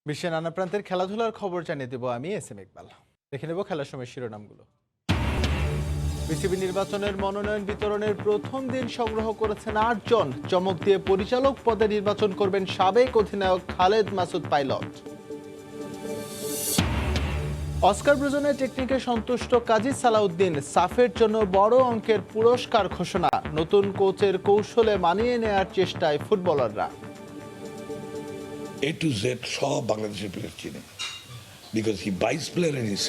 বিশ্বের নানা প্রান্তের খেলাধুলার খবর জানিয়ে দেব আমি এসএম ইকবাল। দেখে নেব খেলার সময় শিরোনামগুলো। বিসিবি নির্বাচনের মনোনয়ন বিতরণের প্রথম দিন সংগ্রহ করেছেন ৮ জন। চমক দিয়ে পরিচালক পদে নির্বাচন করবেন সাবেক অধিনায়ক খালেদ মাসুদ পাইলট। অস্কার ব্রুজনের টেকনিকে সন্তুষ্ট কাজী সালাউদ্দিন। সাফের জন্য বড় অঙ্কের পুরস্কার ঘোষণা। নতুন কোচের কৌশলে মানিয়ে নেয়ার চেষ্টায় ফুটবলাররা। A to Z সব বাংলাদেশের প্লেয়ার চিনে, because he buys player and he's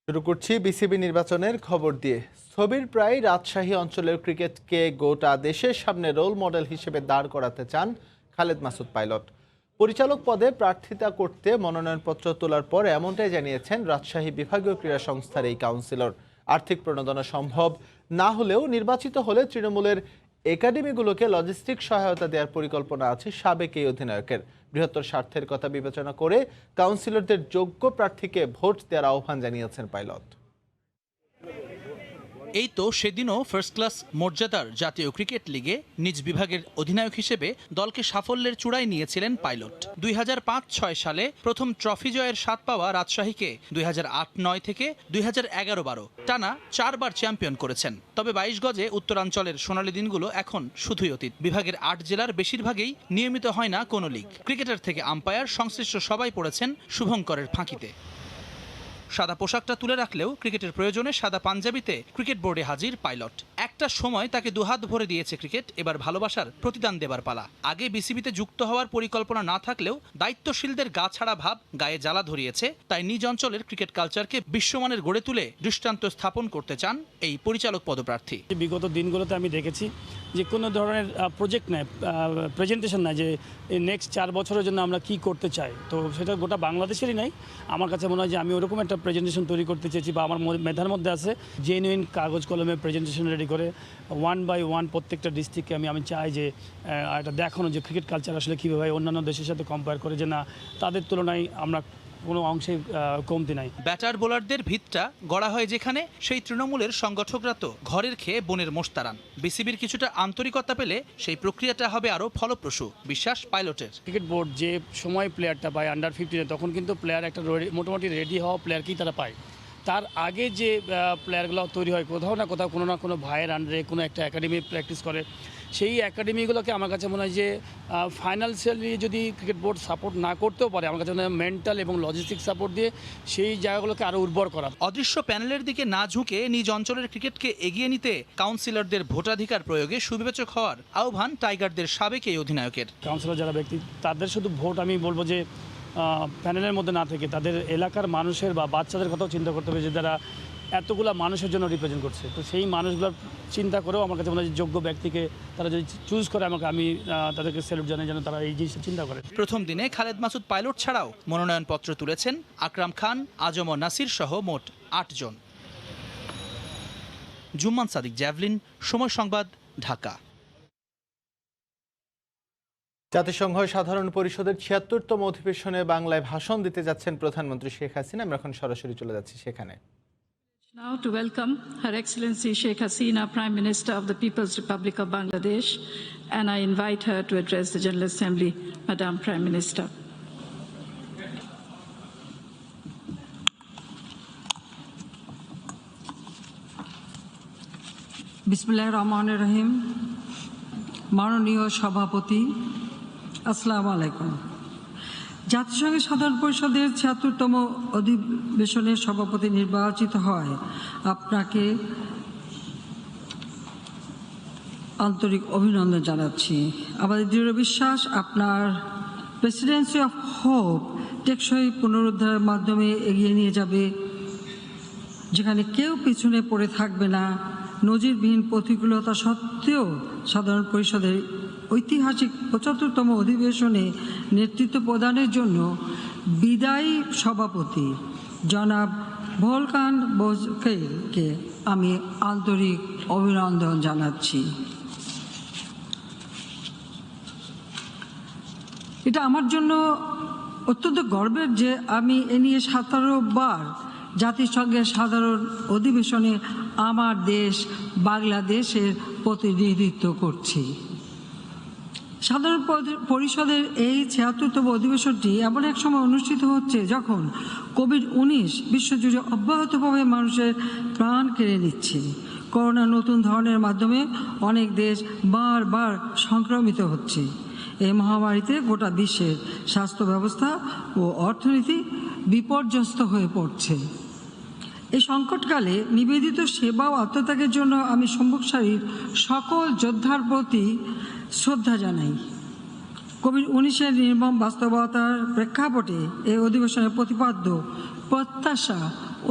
শুরু করছি বিসিবি নির্বাচনের খবর দিয়ে। ছবির প্রায় রাজশাহী অঞ্চলের ক্রিকেটকে গোটা দেশের সামনে রোল মডেল হিসেবে দাঁড় করাতে চান খালেদ মাসুদ পাইলট। পরিচালক পদে প্রার্থিতা করতে মনোনয়নপত্র তোলার পর এমনটাই জানিয়েছেন রাজশাহী বিভাগীয় ক্রীড়া সংস্থার এই কাউন্সিলর। আর্থিক প্রণোদনা সম্ভব না হলেও নির্বাচিত হলে তৃণমূলের একাডেমিগুলোকে লজিস্টিক সহায়তা দেওয়ার পরিকল্পনা আছে সাবেক এই অধিনায়কের। বৃহত্তর স্বার্থের কথা বিবেচনা করে কাউন্সিলরদের যোগ্য প্রার্থীকে ভোট দেওয়ার আহ্বান জানিয়েছেন পাইলট। এই তো সেদিনও ফার্স্ট ক্লাস মর্যাদার জাতীয় ক্রিকেট লিগে নিজ বিভাগের অধিনায়ক হিসেবে দলকে সাফল্যের চূড়ায় নিয়েছিলেন পাইলট। 2005-06 সালে প্রথম ট্রফি জয়ের স্বাদ পাওয়া রাজশাহীকে 2008-09 থেকে 2011-12 টানা 4 বার চ্যাম্পিয়ন করেছেন। তবে 22 গজে উত্তরাঞ্চলের সোনালী দিনগুলো এখন শুধুই অতীত। বিভাগের 8 জেলার বেশিরভাগই নিয়মিত হয় না কোনো লিগ। ক্রিকেটার থেকে আম্পায়ার সংশ্লিষ্ট সবাই পড়েছেন শুভঙ্করের ফাঁকিতে। সাদা পোশাকটা তুলে রাখলেও ক্রিকেটের প্রয়োজনে সাদা পাঞ্জাবিতে ক্রিকেট বোর্ডে হাজির পাইলট। একটা সময় তাকে দুহাত ভরে দিয়েছে ক্রিকেট, এবার ভালোবাসার প্রতিদান দেবার পালা। আগে বিসিবিতে যুক্ত হওয়ার পরিকল্পনা না থাকলেও দায়িত্বশীলদের গা ছাড়া ভাব গায়ে জ্বালা ধরিয়েছে। তাই নিজ অঞ্চলের ক্রিকেট কালচারকে বিশ্বমানের গড়ে তুলে দৃষ্টান্ত স্থাপন করতে চান এই পরিচালক পদপ্রার্থী। বিগত দিনগুলোতে আমি দেখেছি যে কোনো ধরনের প্রজেক্ট নেয়, প্রেজেন্টেশন নাই যে এই নেক্সট 4 বছরের জন্য আমরা কি করতে চাই। তো সেটা গোটা বাংলাদেশেরই নাই। আমার কাছে মনে হয় যে আমি ওরকম একটা প্রেজেন্টেশন তৈরি করতে চেয়েছি বা আমার মেধার মধ্যে আছে জেনুইন কাগজ কলমে প্রেজেন্টেশন রেডি করে 1 by 1 প্রত্যেকটা ডিস্ট্রিক্টকে আমি চাই যে এটা দেখানো যে ক্রিকেট কালচার আসলে কীভাবে অন্যান্য দেশের সাথে কম্পেয়ার করে যে না তাদের তুলনায় আমরা কোনো অংশে কমতি নাই। ব্যাটার বোলারদের ভিতটা গড়া হয় যেখানে, সেই তৃণমূলের সংগঠকরা তো ঘরের খেয়ে বনের মোস্তারান। বিসিবির কিছুটা আন্তরিকতা পেলে সেই প্রক্রিয়াটা হবে আরও ফলপ্রসূ, বিশ্বাস পাইলটের। ক্রিকেট বোর্ড যে সময় প্লেয়ারটা পায় আন্ডার 15 তখন কিন্তু প্লেয়ার একটা মোটামুটি রেডি হওয়া প্লেয়ারকেই তারা পায়। তার আগে যে প্লেয়ারগুলো তৈরি হয় কোথাও না কোথাও কোনো না কোনো ভাইয়ের আন্ডারে কোনো একটা একাডেমি প্র্যাকটিস করে। সেই একাডেমিগুলোকে আমার কাছে মনে হয় যে ফাইন্যান্সিয়ালি যদি ক্রিকেট বোর্ড সাপোর্ট না করতেও পারে, আমার কাছে মনে হয় মেন্টাল এবং লজিস্টিক সাপোর্ট দিয়ে সেই জায়গাগুলোকে আরও উর্বর করা। অদৃশ্য প্যানেলের দিকে না ঝুঁকে নিজ অঞ্চলের ক্রিকেটকে এগিয়ে নিতে কাউন্সিলরদের ভোটাধিকার প্রয়োগে সুবিবেচক হওয়ার আহ্বান টাইগারদের সাবেক এই অধিনায়কের। কাউন্সিলর যারা ব্যক্তি তাদের শুধু ভোট আমি বলবো যে প্যানেলের মধ্যে না থেকে তাদের এলাকার মানুষের বা বাচ্চাদের কথাও চিন্তা করতে হবে যে তারা এতগুলা মানুষের জন্য রিপ্রেজেন্ট করছে। তো সেই মানুষগুলোর চিন্তা করেও আমার কাছে মনে হয় যোগ্য ব্যক্তিকে তারা যদি চুজ করে আমি তাদেরকে স্যালুট জানাই যেন তারা এই জিনিসটা চিন্তা করে। প্রথম দিনে খালেদ মাসুদ পাইলট ছাড়াও মনোনয়নপত্র তুলেছেন আকরাম খান, আজম ও নাসির সহ মোট ৮ জন। জুম্মান সাদিক, জ্যাভলিন, সময় সংবাদ, ঢাকা। জাতিসংঘ সাধারণ পরিষদের ৭৬তম অধিবেশনে বাংলায় ভাষণ দিতে যাচ্ছেন প্রধানমন্ত্রী শেখ হাসিনা। আমরা এখন সরাসরি চলে যাচ্ছি সেখানে। Now to welcome Her Excellency Sheikh Hasina, Prime Minister of the People's Republic of Bangladesh, and I invite her to address the General Assembly. Madam Prime Minister. বিসমিল্লাহির রহমানির রহিম। মাননীয় সভাপতি, আসসালামু আলাইকুম। জাতিসংঘের সাধারণ পরিষদের ৭৬তম অধিবেশনের সভাপতি নির্বাচিত হয় আপনাকে আন্তরিক অভিনন্দন জানাচ্ছি। আমাদের দৃঢ় বিশ্বাস আপনার প্রেসিডেন্সি অফ হোপ টেকসই পুনরুদ্ধারের মাধ্যমে এগিয়ে নিয়ে যাবে, যেখানে কেউ পিছনে পড়ে থাকবে না। নজিরবিহীন প্রতিকূলতা সত্ত্বেও সাধারণ পরিষদের ঐতিহাসিক ৭৫তম অধিবেশনে নেতৃত্ব প্রদানের জন্য বিদায়ী সভাপতি জনাব ভোলকান বোজকেলকে আমি আন্তরিক অভিনন্দন জানাচ্ছি। এটা আমার জন্য অত্যন্ত গর্বের যে আমি এ নিয়ে 17 বার জাতিসংঘের সাধারণ অধিবেশনে আমার দেশ বাংলাদেশের প্রতিনিধিত্ব করছি। সাধারণ পরিষদের এই 76তম অধিবেশনটি এমন এক সময় অনুষ্ঠিত হচ্ছে যখন কোভিড-19 বিশ্বজুড়ে অব্যাহতভাবে মানুষের প্রাণ কেড়ে নিচ্ছে। করোনা নতুন ধরনের মাধ্যমে অনেক দেশ বারবার সংক্রমিত হচ্ছে। এই মহামারীতে গোটা বিশ্বের স্বাস্থ্য ব্যবস্থা ও অর্থনীতি বিপর্যস্ত হয়ে পড়ছে। এই সংকটকালে নিবেদিত সেবা ও আত্মত্যাগের জন্য আমি সম্মুখ সারির সকল যোদ্ধার প্রতি শ্রদ্ধা জানাই। কোভিড-19 নির্মম বাস্তবতার প্রেক্ষাপটে এই অধিবেশনের প্রতিপাদ্য প্রত্যাশা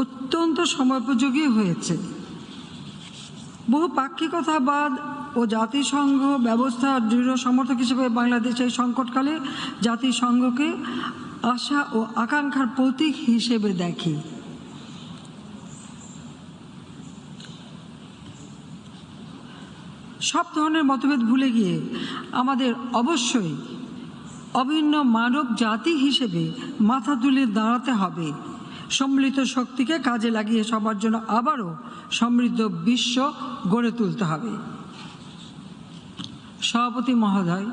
অত্যন্ত সময়োপযোগী হয়েছে। বহুপাক্ষিকতাবাদ ও জাতিসংঘ ব্যবস্থার দৃঢ় সমর্থক হিসেবে বাংলাদেশ এই সংকটকালে জাতিসংঘকে আশা ও আকাঙ্ক্ষার প্রতীক হিসেবে দেখে। সব ধরনের মতভেদ ভুলে গিয়ে আমাদের অবশ্যই অভিন্ন মানব জাতি হিসেবে মাথা তুলে দাঁড়াতে হবে। সম্মিলিত শক্তিকে কাজে লাগিয়ে সবার জন্য আবারও সমৃদ্ধ বিশ্ব গড়ে তুলতে হবে। সভাপতি মহোদয়,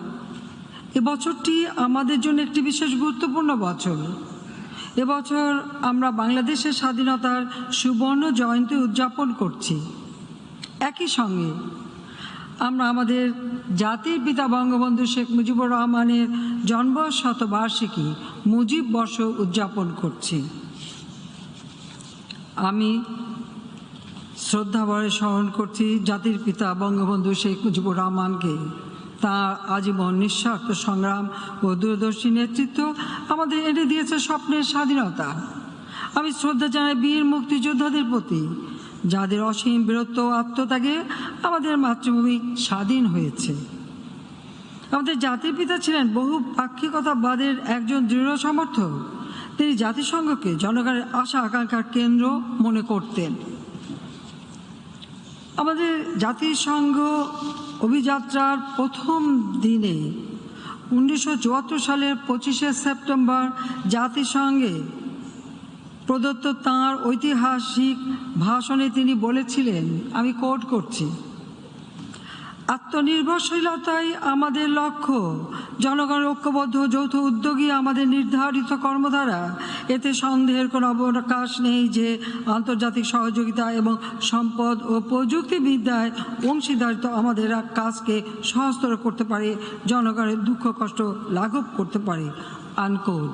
এবছরটি আমাদের জন্য একটি বিশেষ গুরুত্বপূর্ণ বছর। এবছর আমরা বাংলাদেশের স্বাধীনতার সুবর্ণ জয়ন্তী উদযাপন করছি। একই সঙ্গে আমরা আমাদের জাতির পিতা বঙ্গবন্ধু শেখ মুজিবুর রহমানের জন্ম শতবার্ষিকী মুজিব বর্ষ উদযাপন করছি। আমি শ্রদ্ধাভরে স্মরণ করছি জাতির পিতা বঙ্গবন্ধু শেখ মুজিবুর রহমানকে। তাঁর আজীবন নিঃস্বার্থ সংগ্রাম ও দূরদর্শী নেতৃত্ব আমাদের এনে দিয়েছে স্বপ্নের স্বাধীনতা। আমি শ্রদ্ধা জানাই বীর মুক্তিযোদ্ধাদের প্রতি, যাদের অসীম বীরত্ব ও আত্মত্যাগে আমাদের মাতৃভূমি স্বাধীন হয়েছে। আমাদের জাতির পিতা ছিলেন বহু পাক্ষিকতাবাদের একজন দৃঢ় সমর্থক। তিনি জাতিসংঘকে জনগণের আশা আকাঙ্ক্ষার কেন্দ্র মনে করতেন। আমাদের জাতিসংঘ অভিযাত্রার প্রথম দিনে 1974 সালের 25শে সেপ্টেম্বর জাতিসংঘে প্রদত্ত তাঁর ঐতিহাসিক ভাষণে তিনি বলেছিলেন, আমি কোট করছি, আত্মনির্ভরশীলতাই আমাদের লক্ষ্য, জনগণের ঐক্যবদ্ধ যৌথ উদ্যোগী আমাদের নির্ধারিত কর্মধারা। এতে সন্দেহের কোনো অবকাশ নেই যে আন্তর্জাতিক সহযোগিতা এবং সম্পদ ও প্রযুক্তিবিদ্যায় অংশীদারিত্ব আমাদের কাজকে সহজতর করতে পারে, জনগণের দুঃখ কষ্ট লাঘব করতে পারে। আনকোড।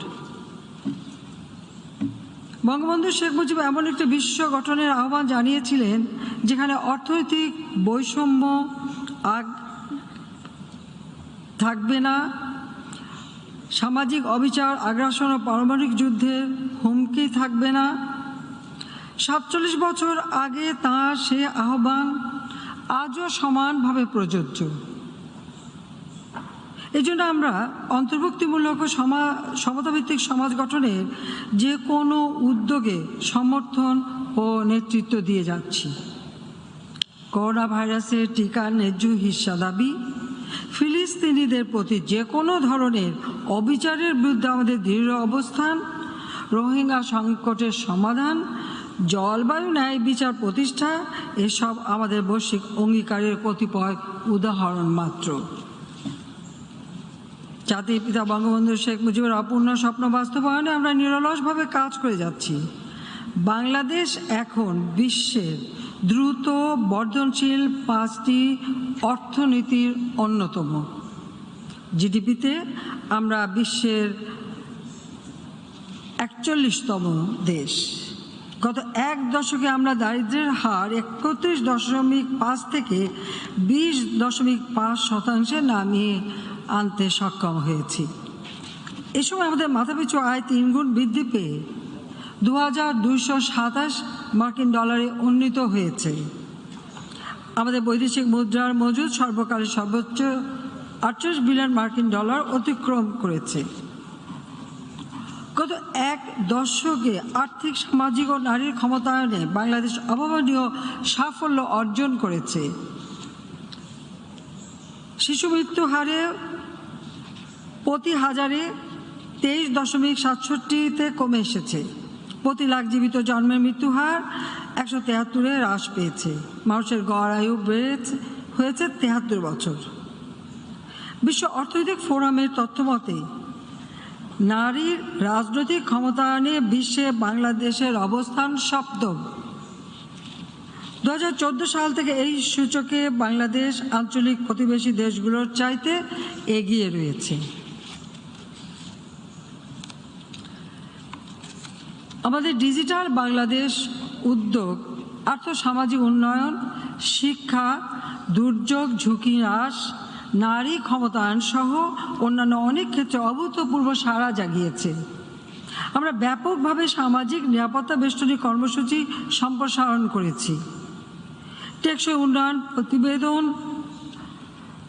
বঙ্গবন্ধু শেখ মুজিব এমন একটি বিশ্ব গঠনের আহ্বান জানিয়েছিলেন যেখানে অর্থনৈতিক বৈষম্য থাকবে না, সামাজিক অবিচার, আগ্রাসন ও পারমাণবিক যুদ্ধের হুমকি থাকবে না। 47 বছর আগে তাঁর সে আহ্বান আজও সমানভাবে প্রযোজ্য। এই জন্য আমরা অন্তর্ভুক্তিমূলক ও সমতাভিত্তিক সমাজ গঠনের যে কোনো উদ্যোগে সমর্থন ও নেতৃত্ব দিয়ে যাচ্ছি। করোনা ভাইরাসের টিকার ন্যায্য হিস্সা দাবি, ফিলিস্তিনিদের প্রতি যে কোনো ধরনের অবিচারের বিরুদ্ধে আমাদের দৃঢ় অবস্থান, রোহিঙ্গা সংকটের সমাধান, জলবায়ু ন্যায় বিচার প্রতিষ্ঠা, এসব আমাদের বৈশ্বিক অঙ্গীকারের কতিপয় উদাহরণ মাত্র। জাতির পিতা বঙ্গবন্ধু শেখ মুজিবের অপূর্ণ স্বপ্ন বাস্তবায়নে আমরা নিরলসভাবে কাজ করে যাচ্ছি। বাংলাদেশ এখন বিশ্বের দ্রুত বর্ধনশীল 5টি অর্থনীতির অন্যতম। জিডিপিতে আমরা বিশ্বের 41তম দেশ। গত এক দশকে আমরা দারিদ্র্যের হার 31.5 থেকে 20.5% নামিয়ে আনতে সক্ষম হয়েছি। এ সময় আমাদের মাথাপিছু আয় 3 গুণ বৃদ্ধি পেয়ে 2227 মার্কিন ডলারে উন্নীত হয়েছে। আমাদের বৈদেশিক মুদ্রার মজুদ সর্বকালের সর্বোচ্চ 48 বিলিয়ন মার্কিন ডলার অতিক্রম করেছে। গত এক দশকে আর্থিক, সামাজিক ও নারীর ক্ষমতায়নে বাংলাদেশ অভাবনীয় সাফল্য অর্জন করেছে। শিশু মৃত্যু হারে প্রতি হাজারে 23.67-তে কমে এসেছে। প্রতি লাখ জীবিত জন্মের মৃত্যু হার 173-এ হ্রাস পেয়েছে। মানুষের গড় আয়ু হয়েছে 73 বছর। বিশ্ব অর্থনৈতিক ফোরামের তথ্য মতে নারীর রাজনৈতিক ক্ষমতায়নে বিশ্বে বাংলাদেশের অবস্থান সপ্তম। 2014 সাল থেকে এই সূচকে বাংলাদেশ আঞ্চলিক প্রতিবেশী দেশগুলোর চাইতে এগিয়ে রয়েছে। আমাদের ডিজিটাল বাংলাদেশ উদ্যোগ আর্থসামাজিক উন্নয়ন, শিক্ষা, দুর্যোগ ঝুঁকি হ্রাস, নারী ক্ষমতায়ন সহ অন্যান্য অনেক ক্ষেত্রে অভূতপূর্ব সাড়া জাগিয়েছে। আমরা ব্যাপকভাবে সামাজিক নিরাপত্তা বেষ্টনী কর্মসূচি সম্প্রসারণ করেছি। টেকসই উন্নয়ন প্রতিবেদন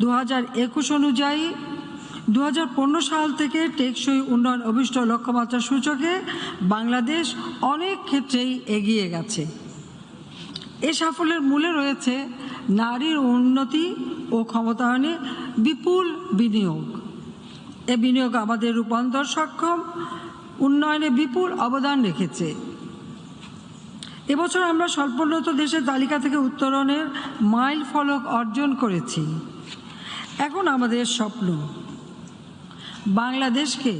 2021 অনুযায়ী 2015 সাল থেকে টেকসই উন্নয়ন অভিষ্ট লক্ষ্যমাত্রা সূচকে বাংলাদেশ অনেক ক্ষেত্রেই এগিয়ে গেছে। এই সাফল্যের মূলে রয়েছে নারীর উন্নতি ও ক্ষমতায়নে বিপুল বিনিয়োগ। এ বিনিয়োগ আমাদের রূপান্তর সক্ষম উন্নয়নে বিপুল অবদান রেখেছে। এবছর আমরা স্বল্পোন্নত দেশের তালিকা থেকে উত্তরণের মাইল ফলক অর্জন করেছি। এখন আমাদের স্বপ্ন বাংলাদেশকে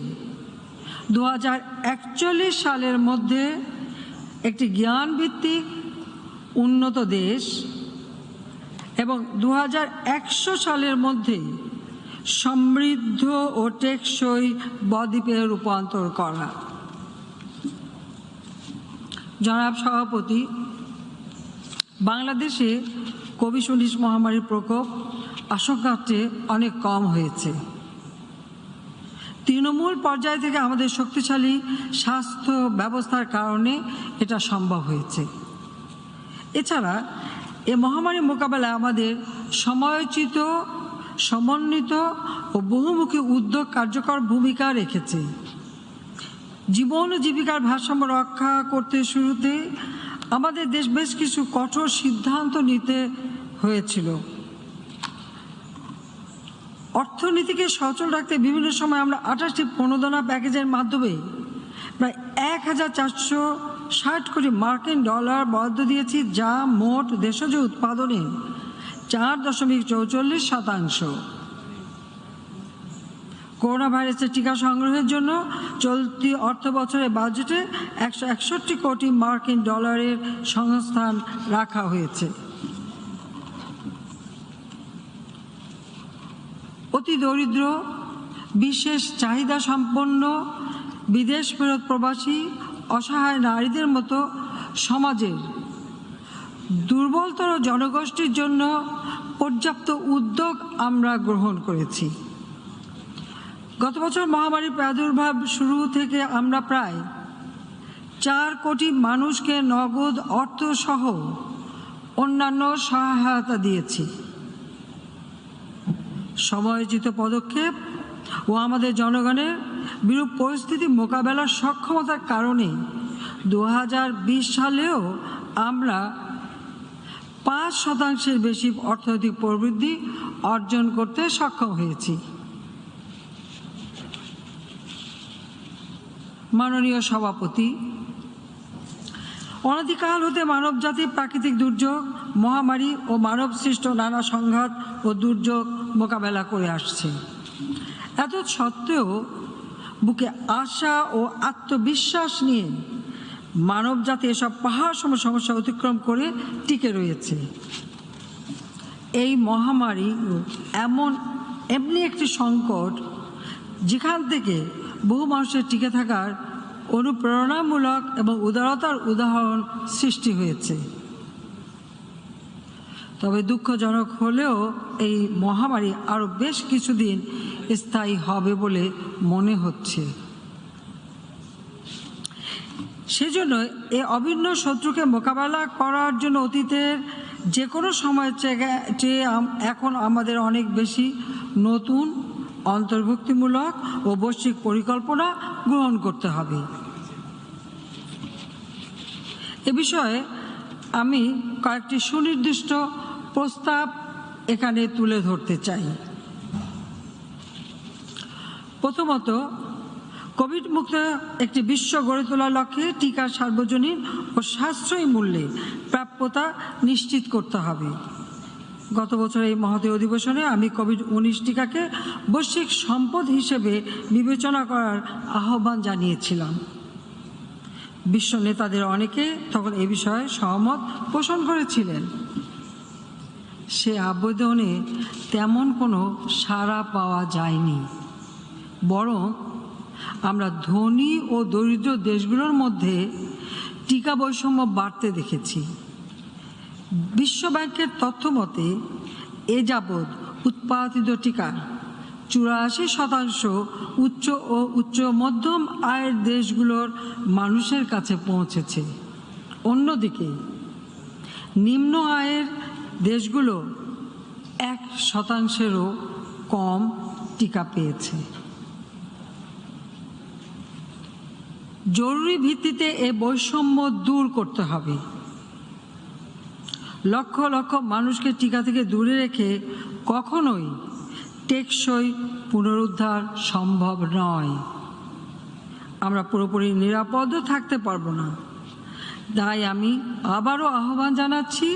2041 সালের মধ্যে একটি জ্ঞানভিত্তিক উন্নত দেশ এবং 2100 সালের মধ্যে সমৃদ্ধ ও টেকসই বদ্বীপে রূপান্তর করা। জনাব সভাপতি, বাংলাদেশে কোভিড-19 মহামারীর প্রকোপ আশঙ্কার চেয়ে অনেক কম হয়েছে। তৃণমূল পর্যায় থেকে আমাদের শক্তিশালী স্বাস্থ্য ব্যবস্থার কারণে এটা সম্ভব হয়েছে। এছাড়া এ মহামারী মোকাবেলায় আমাদের সময়োচিত, সমন্বিত ও বহুমুখী উদ্যোগ কার্যকর ভূমিকা রেখেছে। জীবন ও জীবিকার ভারসাম্য রক্ষা করতে শুরুতে আমাদের দেশ বেশ কিছু কঠোর সিদ্ধান্ত নিতে হয়েছিল। অর্থনীতিকে সচল রাখতে বিভিন্ন সময় আমরা 28টি প্রণোদনা প্যাকেজের মাধ্যমে প্রায় 1460 কোটি মার্কিন ডলার বরাদ্দ দিয়েছি, যা মোট দেশজ উৎপাদনের 4.44%। করোনা ভাইরাসের টিকা সংগ্রহের জন্য চলতি অর্থ বছরের বাজেটে 161 কোটি মার্কিন ডলারের সংস্থান রাখা হয়েছে। অতি দরিদ্র, বিশেষ চাহিদা সম্পন্ন, বিদেশ ফেরত প্রবাসী, অসহায় নারীদের মতো সমাজের দুর্বলতর জনগোষ্ঠীর জন্য পর্যাপ্ত উদ্যোগ আমরা গ্রহণ করেছি। গত বছর মহামারীর প্রাদুর্ভাব শুরু থেকে আমরা প্রায় 4 কোটি মানুষকে নগদ অর্থসহ অন্যান্য সহায়তা দিয়েছি। সময়োচিত পদক্ষেপ ও আমাদের জনগণের বিরূপ পরিস্থিতি মোকাবেলার সক্ষমতার কারণে 2020 সালেও আমরা 5% বেশি অর্থনৈতিক প্রবৃদ্ধি অর্জন করতে সক্ষম হয়েছি। মাননীয় সভাপতি, অনাদিকাল হতে মানবজাতি প্রাকৃতিক দুর্যোগ, মহামারী ও মানব সৃষ্ট নানা সংঘাত ও দুর্যোগ মোকাবেলা করে আসছে। এত সত্ত্বেও বুকে আশা ও আত্মবিশ্বাস নিয়ে মানবজাতি এসব পাহাড় সম সমস্যা অতিক্রম করে টিকে রয়েছে। এই মহামারী এমনি একটি সংকট যেখান থেকে বহু মানুষের টিকে থাকার অনুপ্রেরণামূলক এবং উদারতার উদাহরণ সৃষ্টি হয়েছে। তবে দুঃখজনক হলেও এই মহামারী আরও বেশ কিছুদিন স্থায়ী হবে বলে মনে হচ্ছে। সেজন্য এই অভিন্ন শত্রুকে মোকাবেলা করার জন্য অতীতের যে কোনো সময়ের চেয়ে এখন আমাদের অনেক বেশি নতুন, অন্তর্ভুক্তিমূলক ও বৈশ্বিক পরিকল্পনা গ্রহণ করতে হবে। এ বিষয়ে আমি কয়েকটি সুনির্দিষ্ট প্রস্তাব এখানে তুলে ধরতে চাই। প্রথমত, কোভিড মুক্ত একটি বিশ্ব গড়ে তোলার লক্ষ্যে টিকার সার্বজনীন ও সাশ্রয়ী মূল্যে প্রাপ্যতা নিশ্চিত করতে হবে। গত বছর এই মহোদয় অধিবেশনে আমি কোভিড-19 টিকাকে বৈশ্বিক সম্পদ হিসেবে বিবেচনা করার আহ্বান জানিয়েছিলাম। বিশ্ব নেতাদের অনেকে তখন এ বিষয়ে সহমত পোষণ করেছিলেন। সে আবেদনে তেমন কোনো সাড়া পাওয়া যায়নি, বরং আমরা ধনী ও দরিদ্র দেশগুলোর মধ্যে টিকা বৈষম্য বাড়তে দেখেছি। বিশ্বব্যাংকের তথ্য মতে এ যাবৎ উৎপাদিত টিকার 84% উচ্চ ও উচ্চ মধ্যম আয়ের দেশগুলোর মানুষের কাছে পৌঁছেছে। অন্যদিকে নিম্ন আয়ের দেশগুলো 1%-ও কম টিকা পেয়েছে। জরুরি ভিত্তিতে এ বৈষম্য দূর করতে হবে। লক্ষ লক্ষ মানুষকে টিকা থেকে দূরে রেখে কখনোই টেকসই পুনরুদ্ধার সম্ভব নয়। আমরা পুরোপুরি নিরাপদও থাকতে পারবো না। তাই আমি আবারও আহ্বান জানাচ্ছি,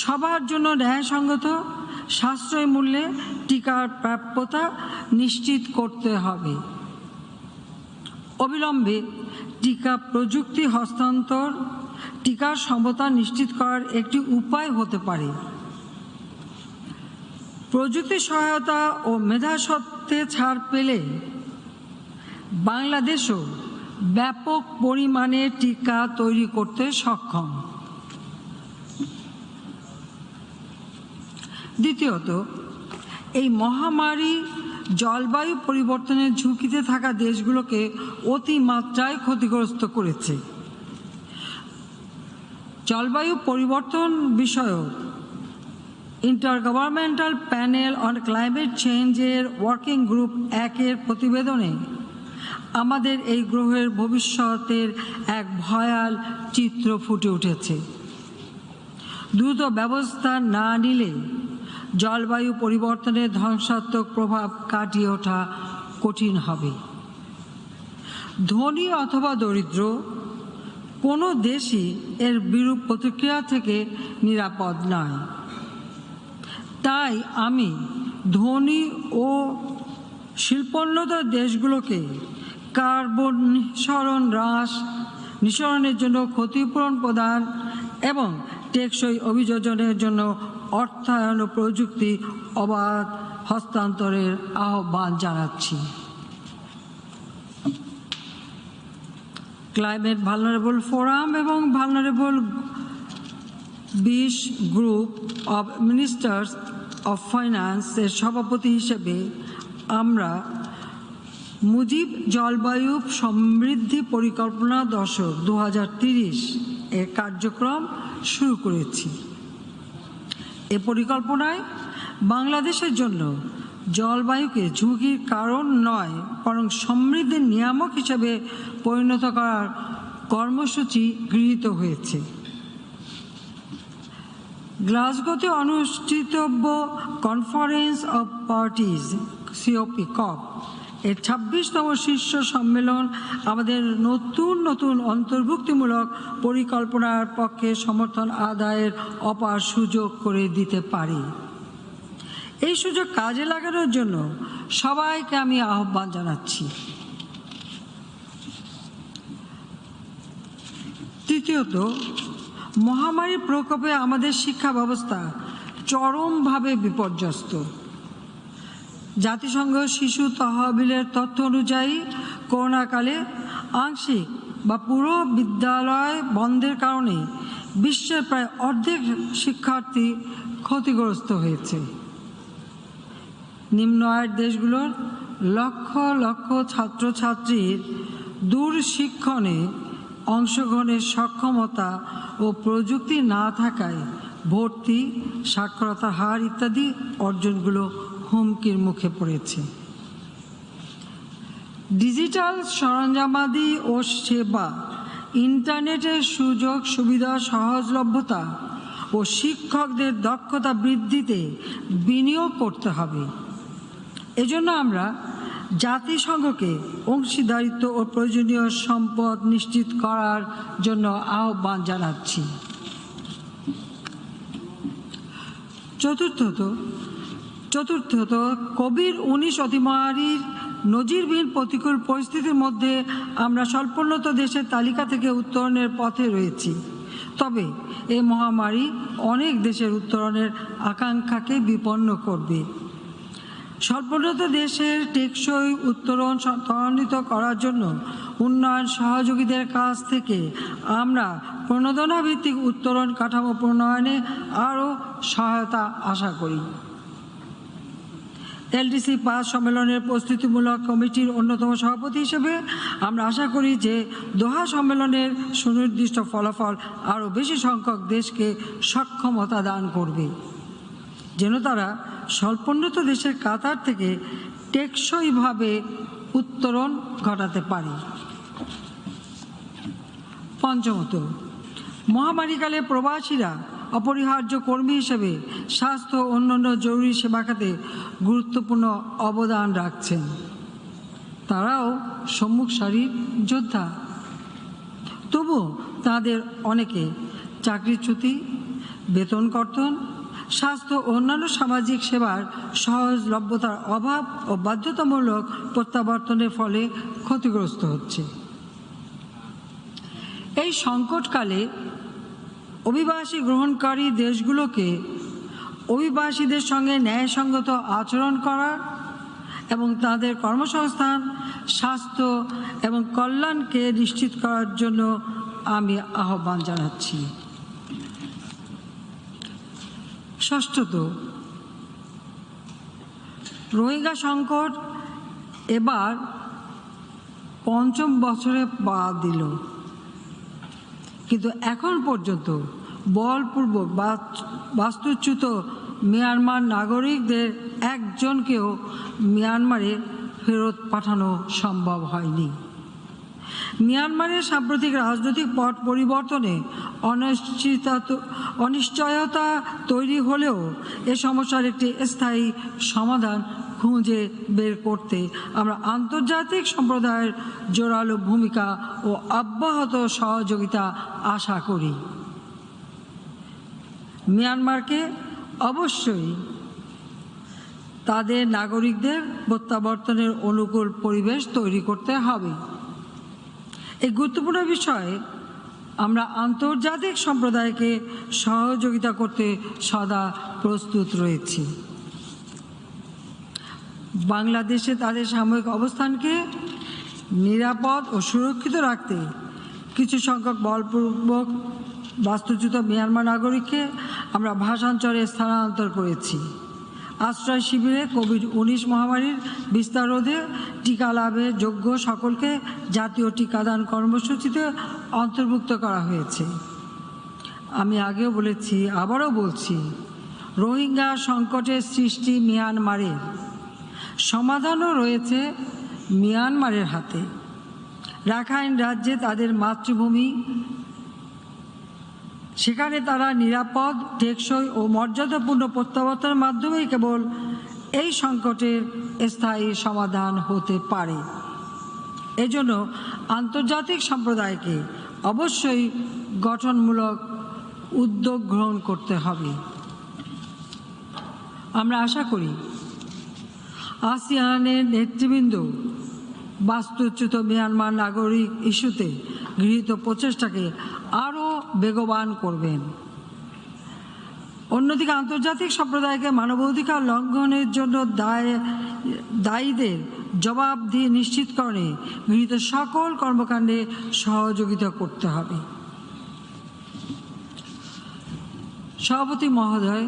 সবার জন্য ন্যায়সঙ্গত সাশ্রয়ী মূল্যে টিকার প্রাপ্যতা নিশ্চিত করতে হবে। অবিলম্বে টিকা প্রযুক্তি হস্তান্তর টিকার সমতা নিশ্চিত করার একটি উপায় হতে পারে। প্রযুক্তি সহায়তা ও মেধাস্বত্বে ছাড় পেলে বাংলাদেশও ব্যাপক পরিমাণে টিকা তৈরি করতে সক্ষম। দ্বিতীয়ত, এই মহামারী জলবায়ু পরিবর্তনের ঝুঁকিতে থাকা দেশগুলোকে অতিমাত্রায় ক্ষতিগ্রস্ত করেছে। জলবায়ু পরিবর্তন বিষয়ক ইন্টারগভর্নমেন্টাল প্যানেল অন ক্লাইমেট চেঞ্জের ওয়ার্কিং গ্রুপ 1-এর প্রতিবেদনে আমাদের এই গ্রহের ভবিষ্যতের এক ভয়াল চিত্র ফুটে উঠেছে। দ্রুত ব্যবস্থা না নিলে জলবায়ু পরিবর্তনের ধ্বংসাত্মক প্রভাব কাটিয়ে ওঠা কঠিন হবে। ধনী অথবা দরিদ্র কোনো দেশই এর বিরূপ প্রতিক্রিয়া থেকে নিরাপদ নয়। তাই আমি ধনী ও শিল্পোন্নত দেশগুলোকে কার্বন নিঃসরণের জন্য ক্ষতিপূরণ প্রদান এবং টেকসই অভিযোজনের জন্য অর্থায়ন ও প্রযুক্তি অবাধ হস্তান্তরের আহ্বান জানাচ্ছি। ক্লাইমেট ভালনারেবল ফোরাম এবং vulnerable 20 group of ministers of ফাইন্যান্সের সভাপতি হিসেবে আমরা মুজিব জলবায়ু সমৃদ্ধি পরিকল্পনা দশক 2030 এর কার্যক্রম শুরু করেছি। এ পরিকল্পনায় বাংলাদেশের জন্য জলবায়ুকে ঝুঁকির কারণ নয়, বরং সমৃদ্ধির নিয়ামক হিসেবে পরিণত করার কর্মসূচি গৃহীত হয়েছে। গ্লাসগোতে অনুষ্ঠিতব্য কনফারেন্স অব পার্টিজ COP এর 26তম শীর্ষ সম্মেলন আমাদের নতুন নতুন অন্তর্ভুক্তিমূলক পরিকল্পনার পক্ষে সমর্থন আদায়ের অপার সুযোগ করে দিতে পারে। এই সুযোগ কাজে লাগানোর জন্য সবাইকে আমি আহ্বান জানাচ্ছি। তৃতীয়ত, মহামারীর প্রকোপে আমাদের শিক্ষা ব্যবস্থা চরমভাবে বিপর্যস্ত। জাতিসংঘ শিশু তহবিলের তথ্য অনুযায়ী করোনাকালে আংশিক বা পুরো বিদ্যালয় বন্ধের কারণে বিশ্বের প্রায় অর্ধেক শিক্ষার্থী ক্ষতিগ্রস্ত হয়েছে। নিম্ন আয়ের দেশগুলোর লক্ষ লক্ষ ছাত্রছাত্রীর দূরশিক্ষণে অংশগ্রহণের সক্ষমতা ও প্রযুক্তি না থাকায় ভর্তি, সাক্ষরতার হার ইত্যাদি অর্জনগুলো হুমকির মুখে পড়েছে। ডিজিটাল সরঞ্জামাদি ও সেবা, ইন্টারনেটের সুযোগ সুবিধা সহজলভ্যতা ও শিক্ষকদের দক্ষতা বৃদ্ধিতে বিনিয়োগ করতে হবে। এজন্য আমরা জাতিসংঘকে অংশীদারিত্ব ও প্রয়োজনীয় সম্পদ নিশ্চিত করার জন্য আহ্বান জানাচ্ছি। চতুর্থত কোভিড-19 অতিমারীর নজিরবিহীন প্রতিকূল পরিস্থিতির মধ্যে আমরা স্বল্পোন্নত দেশের তালিকা থেকে উত্তরণের পথে রয়েছি। তবে এই মহামারী অনেক দেশের উত্তরণের আকাঙ্ক্ষাকে বিপন্ন করবে। স্বল্পোন্নত দেশের টেকসই উত্তরণ ত্বরান্বিত করার জন্য উন্নয়ন সহযোগীদের কাছ থেকে আমরা প্রণোদনা ভিত্তিক উত্তরণ কাঠামো প্রণয়নে আরও সহায়তা আশা করি। এলডিসি 5 সম্মেলনের প্রস্তুতিমূলক কমিটির অন্যতম সভাপতি হিসেবে আমরা আশা করি যে দোহা সম্মেলনের সুনির্দিষ্ট ফলাফল আরও বেশি সংখ্যক দেশকে সক্ষমতা দান করবে, যেন তারা স্বল্পোন্নত দেশের কাতার থেকে টেকসইভাবে উত্তরণ ঘটাতে পারে। পঞ্চমত, মহামারীকালে প্রবাসীরা অপরিহার্য কর্মী হিসেবে স্বাস্থ্য ও অন্যান্য জরুরি সেবা খাতে গুরুত্বপূর্ণ অবদান রাখছেন। তারাও সম্মুখ সারির যোদ্ধা। তবুও তাদের অনেকে চাকরিচ্যুতি, বেতন কর্তন, স্বাস্থ্য ও অন্যান্য সামাজিক সেবার সহজলভ্যতার অভাব ও বাধ্যতামূলক প্রত্যাবর্তনের ফলে ক্ষতিগ্রস্ত হচ্ছে। এই সংকটকালে অভিবাসী গ্রহণকারী দেশগুলোকে অভিবাসীদের সঙ্গে ন্যায়সঙ্গত আচরণ করার এবং তাদের কর্মসংস্থান, স্বাস্থ্য এবং কল্যাণকে নিশ্চিত করার জন্য আমি আহ্বান জানাচ্ছি। ষষ্ঠত, রোহিঙ্গা সংকট এবার 5ম বছরে পা দিল, কিন্তু এখন পর্যন্ত বলপূর্বক বাস্তুচ্যুত মিয়ানমার নাগরিকদের একজনকেও মিয়ানমারে ফেরত পাঠানো সম্ভব হয়নি। মিয়ানমারের সাম্প্রতিক রাজনৈতিক পট পরিবর্তনে অনিশ্চয়তা তৈরি হলেও এ সমস্যার একটি স্থায়ী সমাধান খুঁজে বের করতে আমরা আন্তর্জাতিক সম্প্রদায়ের জোরালো ভূমিকা ও অব্যাহত সহযোগিতা আশা করি। মিয়ানমারকে অবশ্যই তাদের নাগরিকদের প্রত্যাবর্তনের অনুকূল পরিবেশ তৈরি করতে হবে। এই গুরুত্বপূর্ণ বিষয়ে আমরা আন্তর্জাতিক সম্প্রদায়কে সহযোগিতা করতে সদা প্রস্তুত রয়েছি। বাংলাদেশে তাদের সাময়িক অবস্থানকে নিরাপদ ও সুরক্ষিত রাখতে কিছু সংখ্যক বলপূর্বক বাস্তুচ্যুত মিয়ানমার নাগরিককে আমরা ভাষান্তরে স্থানান্তর করেছি। আশ্রয় শিবিরে কোভিড-19 মহামারীর বিস্তার রোধে টিকা লাভে যোগ্য সকলকে জাতীয় টিকাদান কর্মসূচিতে অন্তর্ভুক্ত করা হয়েছে। আমি আগেও বলেছি, আবারও বলছি, রোহিঙ্গা সংকটের সৃষ্টি মিয়ানমারের, সমাধানও রয়েছে মিয়ানমারের হাতে। রাখাইন রাজ্যে তাদের মাতৃভূমি, সেখানে তারা নিরাপদ, টেকসই ও মর্যাদাপূর্ণ প্রত্যাবর্তনের মাধ্যমেই কেবল এই সংকটের স্থায়ী সমাধান হতে পারে। এজন্য আন্তর্জাতিক সম্প্রদায়কে অবশ্যই গঠনমূলক উদ্যোগ গ্রহণ করতে হবে। আমরা আশা করি আসিয়ানের নেতৃবৃন্দ বাস্তুচ্যুত মিয়ানমার নাগরিক ইস্যুতে গৃহীত প্রচেষ্টাকে আরও বেগবান করবেন। অন্যদিকে আন্তর্জাতিক সম্প্রদায়কে মানবাধিকার লঙ্ঘনের জন্য দায়ীদের জবাবদিহি নিশ্চিতকরণে গৃহীত সকল কর্মকাণ্ডে সহযোগিতা করতে হবে। সভাপতি মহোদয়,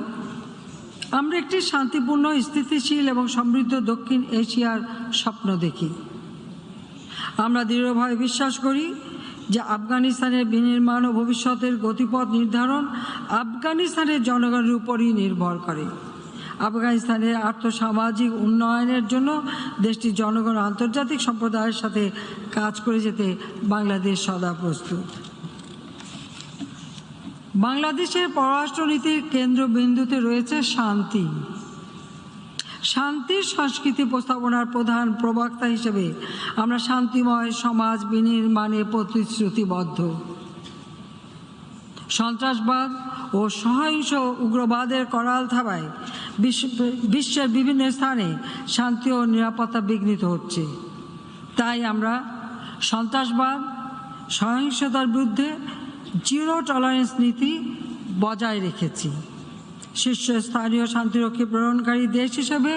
আমরা একটি শান্তিপূর্ণ, স্থিতিশীল এবং সমৃদ্ধ দক্ষিণ এশিয়ার স্বপ্ন দেখি। আমরা দৃঢ়ভাবে বিশ্বাস করি যে আফগানিস্তানের বিনির্মাণ ও ভবিষ্যতের গতিপথ নির্ধারণ আফগানিস্তানের জনগণের উপরই নির্ভর করে। আফগানিস্তানের আর্থসামাজিক উন্নয়নের জন্য দেশটির জনগণ আন্তর্জাতিক সম্প্রদায়ের সাথে কাজ করে যেতে বাংলাদেশ সদা প্রস্তুত। বাংলাদেশের পররাষ্ট্রনীতির কেন্দ্রবিন্দুতে রয়েছে শান্তি। শান্তির সংস্কৃতি প্রস্তাবনার প্রধান প্রবক্তা হিসেবে আমরা শান্তিময় সমাজ বিনির্মাণে প্রতিশ্রুতিবদ্ধ। সন্ত্রাসবাদ ও সহিংস উগ্রবাদের করাল থাবায় বিশ্বের বিভিন্ন স্থানে শান্তি ও নিরাপত্তা বিঘ্নিত হচ্ছে। তাই আমরা সন্ত্রাসবাদ সহিংসতার বিরুদ্ধে জিরো টলারেন্স নীতি বজায় রেখেছি। শীর্ষস্থানীয় শান্তিরক্ষী প্রেরণকারী দেশ হিসেবে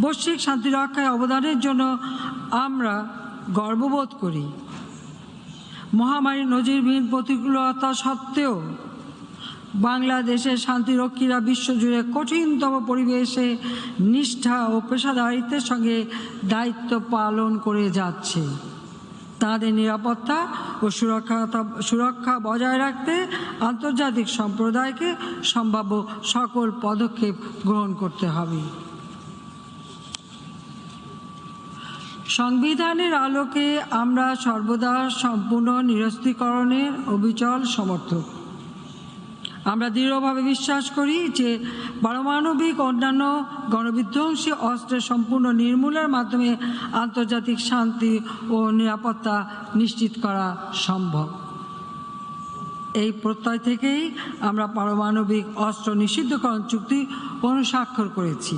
বৈশ্বিক শান্তিরক্ষায় অবদানের জন্য আমরা গর্ববোধ করি। মহামারী নজিরবিহীন প্রতিকূলতা সত্ত্বেও বাংলাদেশের শান্তিরক্ষীরা বিশ্বজুড়ে কঠিনতম পরিবেশে নিষ্ঠা ও পেশাদারিত্বের সঙ্গে দায়িত্ব পালন করে যাচ্ছে। তাদের নিরাপত্তা ও সুরক্ষা বজায় রাখতে আন্তর্জাতিক সম্প্রদায়কে সম্ভাব্য সকল পদক্ষেপ গ্রহণ করতে হবে। সংবিধানের আলোকে আমরা সর্বদা সম্পূর্ণ নিরস্ত্রীকরণের অবিচল সমর্থক। আমরা দৃঢ়ভাবে বিশ্বাস করি যে পারমাণবিক অন্যান্য গণবিধ্বংসী অস্ত্রের সম্পূর্ণ নির্মূলের মাধ্যমে আন্তর্জাতিক শান্তি ও নিরাপত্তা নিশ্চিত করা সম্ভব। এই প্রত্যয় থেকেই আমরা পারমাণবিক অস্ত্র নিষিদ্ধকরণ চুক্তি অনুস্বাক্ষর করেছি।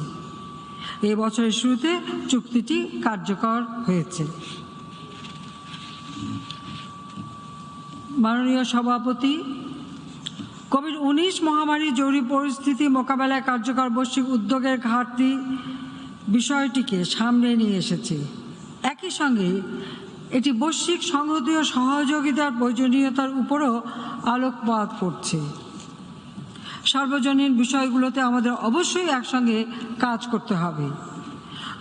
এই বছরের শুরুতে চুক্তিটি কার্যকর হয়েছে। মাননীয় সভাপতি, কোভিড-19 মহামারী জরুরি পরিস্থিতি মোকাবেলায় কার্যকর বৈশ্বিক উদ্যোগের ঘাটতি বিষয়টিকে সামনে নিয়ে এসেছে। একই সঙ্গে এটি বৈশ্বিক সংহতি ও সহযোগিতার প্রয়োজনীয়তার উপরও আলোকপাত করছে। সার্বজনীন বিষয়গুলোতে আমাদের অবশ্যই একসঙ্গে কাজ করতে হবে।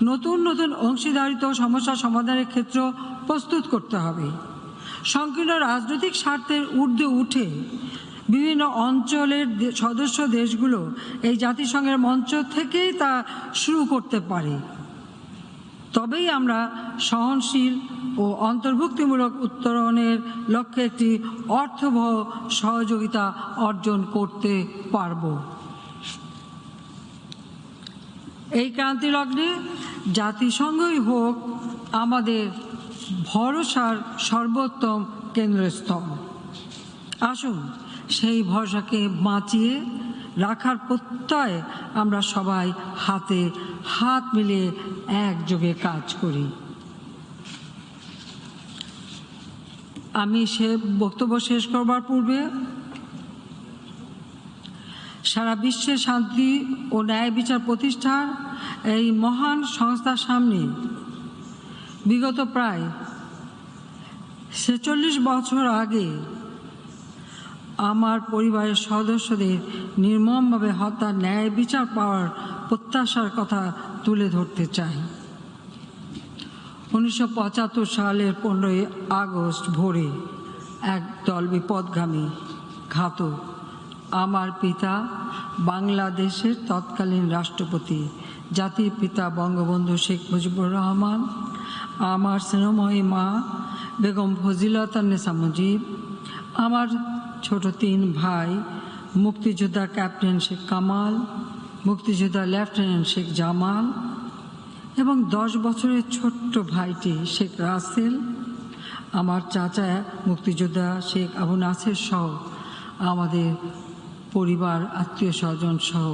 নতুন নতুন অংশীদারিত্ব সমস্যা সমাধানের ক্ষেত্র প্রস্তুত করতে হবে। সংকীর্ণ রাজনৈতিক স্বার্থের ঊর্ধ্বে উঠে বিভিন্ন অঞ্চলের সদস্য দেশগুলো এই জাতিসংঘের মঞ্চ থেকেই তা শুরু করতে পারে। তবেই আমরা সহনশীল ও অন্তর্ভুক্তিমূলক উত্তরণের লক্ষ্যে একটি অর্থবহ সহযোগিতা অর্জন করতে পারব। এই ক্রান্তিলগ্নে জাতিসংঘই হোক আমাদের ভরসার সর্বোত্তম কেন্দ্রস্থল। আসুন সেই ভরসাকে বাঁচিয়ে রাখার প্রত্যয়ে আমরা সবাই হাতে হাত মিলিয়ে একযোগে কাজ করি। আমি বক্তব্য শেষ করবার পূর্বে সারা বিশ্বে শান্তি ও ন্যায় বিচার প্রতিষ্ঠার এই মহান সংস্থার সামনে বিগত প্রায় ৪৬ বছর আগে আমার পরিবারের সদস্যদের নির্মমভাবে হত্যার ন্যায় বিচার পাওয়ার প্রত্যাশার কথা তুলে ধরতে চাই। ১৯৭৫ সালের ১৫ই আগস্ট ভোরে একদল বিপদগামী ঘাতক আমার পিতা, বাংলাদেশের তৎকালীন রাষ্ট্রপতি, জাতির পিতা বঙ্গবন্ধু শেখ মুজিবুর রহমান, আমার স্নেহময়ী মা বেগম ফজিলাতুন্নেসা মুজিব, আমার ছোট ৩ ভাই মুক্তিযোদ্ধা ক্যাপ্টেন শেখ কামাল, মুক্তিযোদ্ধা লেফটেন্যান্ট শেখ জামাল এবং ১০ বছরের ছোট্ট ভাইটি শেখ রাসেল, আমার চাচা মুক্তিযোদ্ধা শেখ আবু নাসের সহ আমাদের পরিবার আত্মীয় স্বজন সহ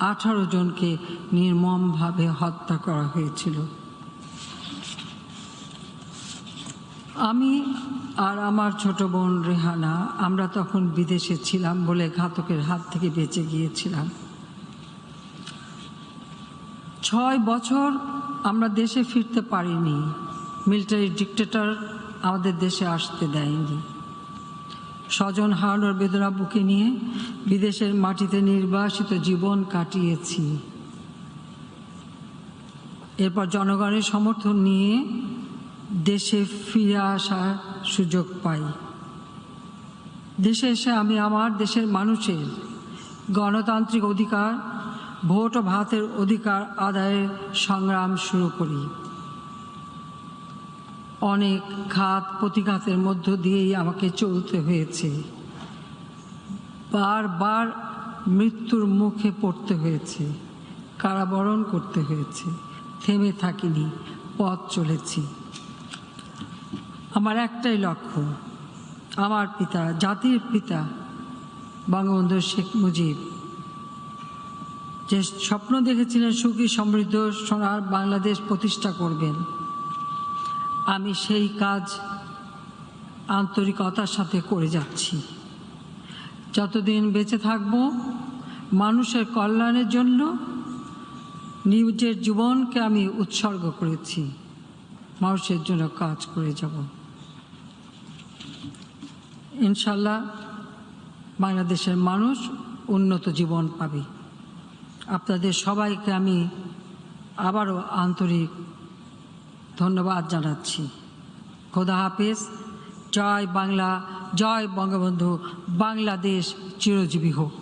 18 জনকে নির্মমভাবে হত্যা করা হয়েছিল। আমি আর আমার ছোট বোন রেহানা আমরা তখন বিদেশে ছিলাম বলে ঘাতকের হাত থেকে বেঁচে গিয়েছিলাম। 6 বছর আমরা দেশে ফিরতে পারিনি। মিলিটারি ডিক্টেটর আমাদের দেশে আসতে দেয়নি। স্বজন হারানোর বেদনা বুকে নিয়ে বিদেশের মাটিতে নির্বাসিত জীবন কাটিয়েছি। এরপর জনগণের সমর্থন নিয়ে দেশে ফিরে আসার সুযোগ পাই। দেশে এসে আমি আমার দেশের মানুষের গণতান্ত্রিক অধিকার, ভোট ও ভাতের অধিকার আদায়ের সংগ্রাম শুরু করি। অনেক ঘাত প্রতিঘাতের মধ্য দিয়েই আমাকে চলতে হয়েছে। বারবার মৃত্যুর মুখে পড়তে হয়েছে। কারাবরণ করতে হয়েছে, থেমে থাকিনি, পথ চলেছি। আমার একটাই লক্ষ্য, আমার পিতা, জাতির পিতা বঙ্গবন্ধু শেখ মুজিব যে স্বপ্ন দেখেছিলেন সুখী সমৃদ্ধ সোনার বাংলাদেশ প্রতিষ্ঠা করবেন, আমি সেই কাজ আন্তরিকতার সাথে করে যাচ্ছি। যতদিন বেঁচে থাকব মানুষের কল্যাণের জন্য নিজের জীবনকে আমি উৎসর্গ করেছি, মানুষের জন্য কাজ করে যাব। ইনশাল্লাহ বাংলাদেশের মানুষ উন্নত জীবন পাবে। আপনাদের সবাইকে আমি আবারও আন্তরিক ধন্যবাদ জানাচ্ছি। খোদা হাফেজ। জয় বাংলা, জয় বঙ্গবন্ধু, বাংলাদেশ চিরজীবী হোক।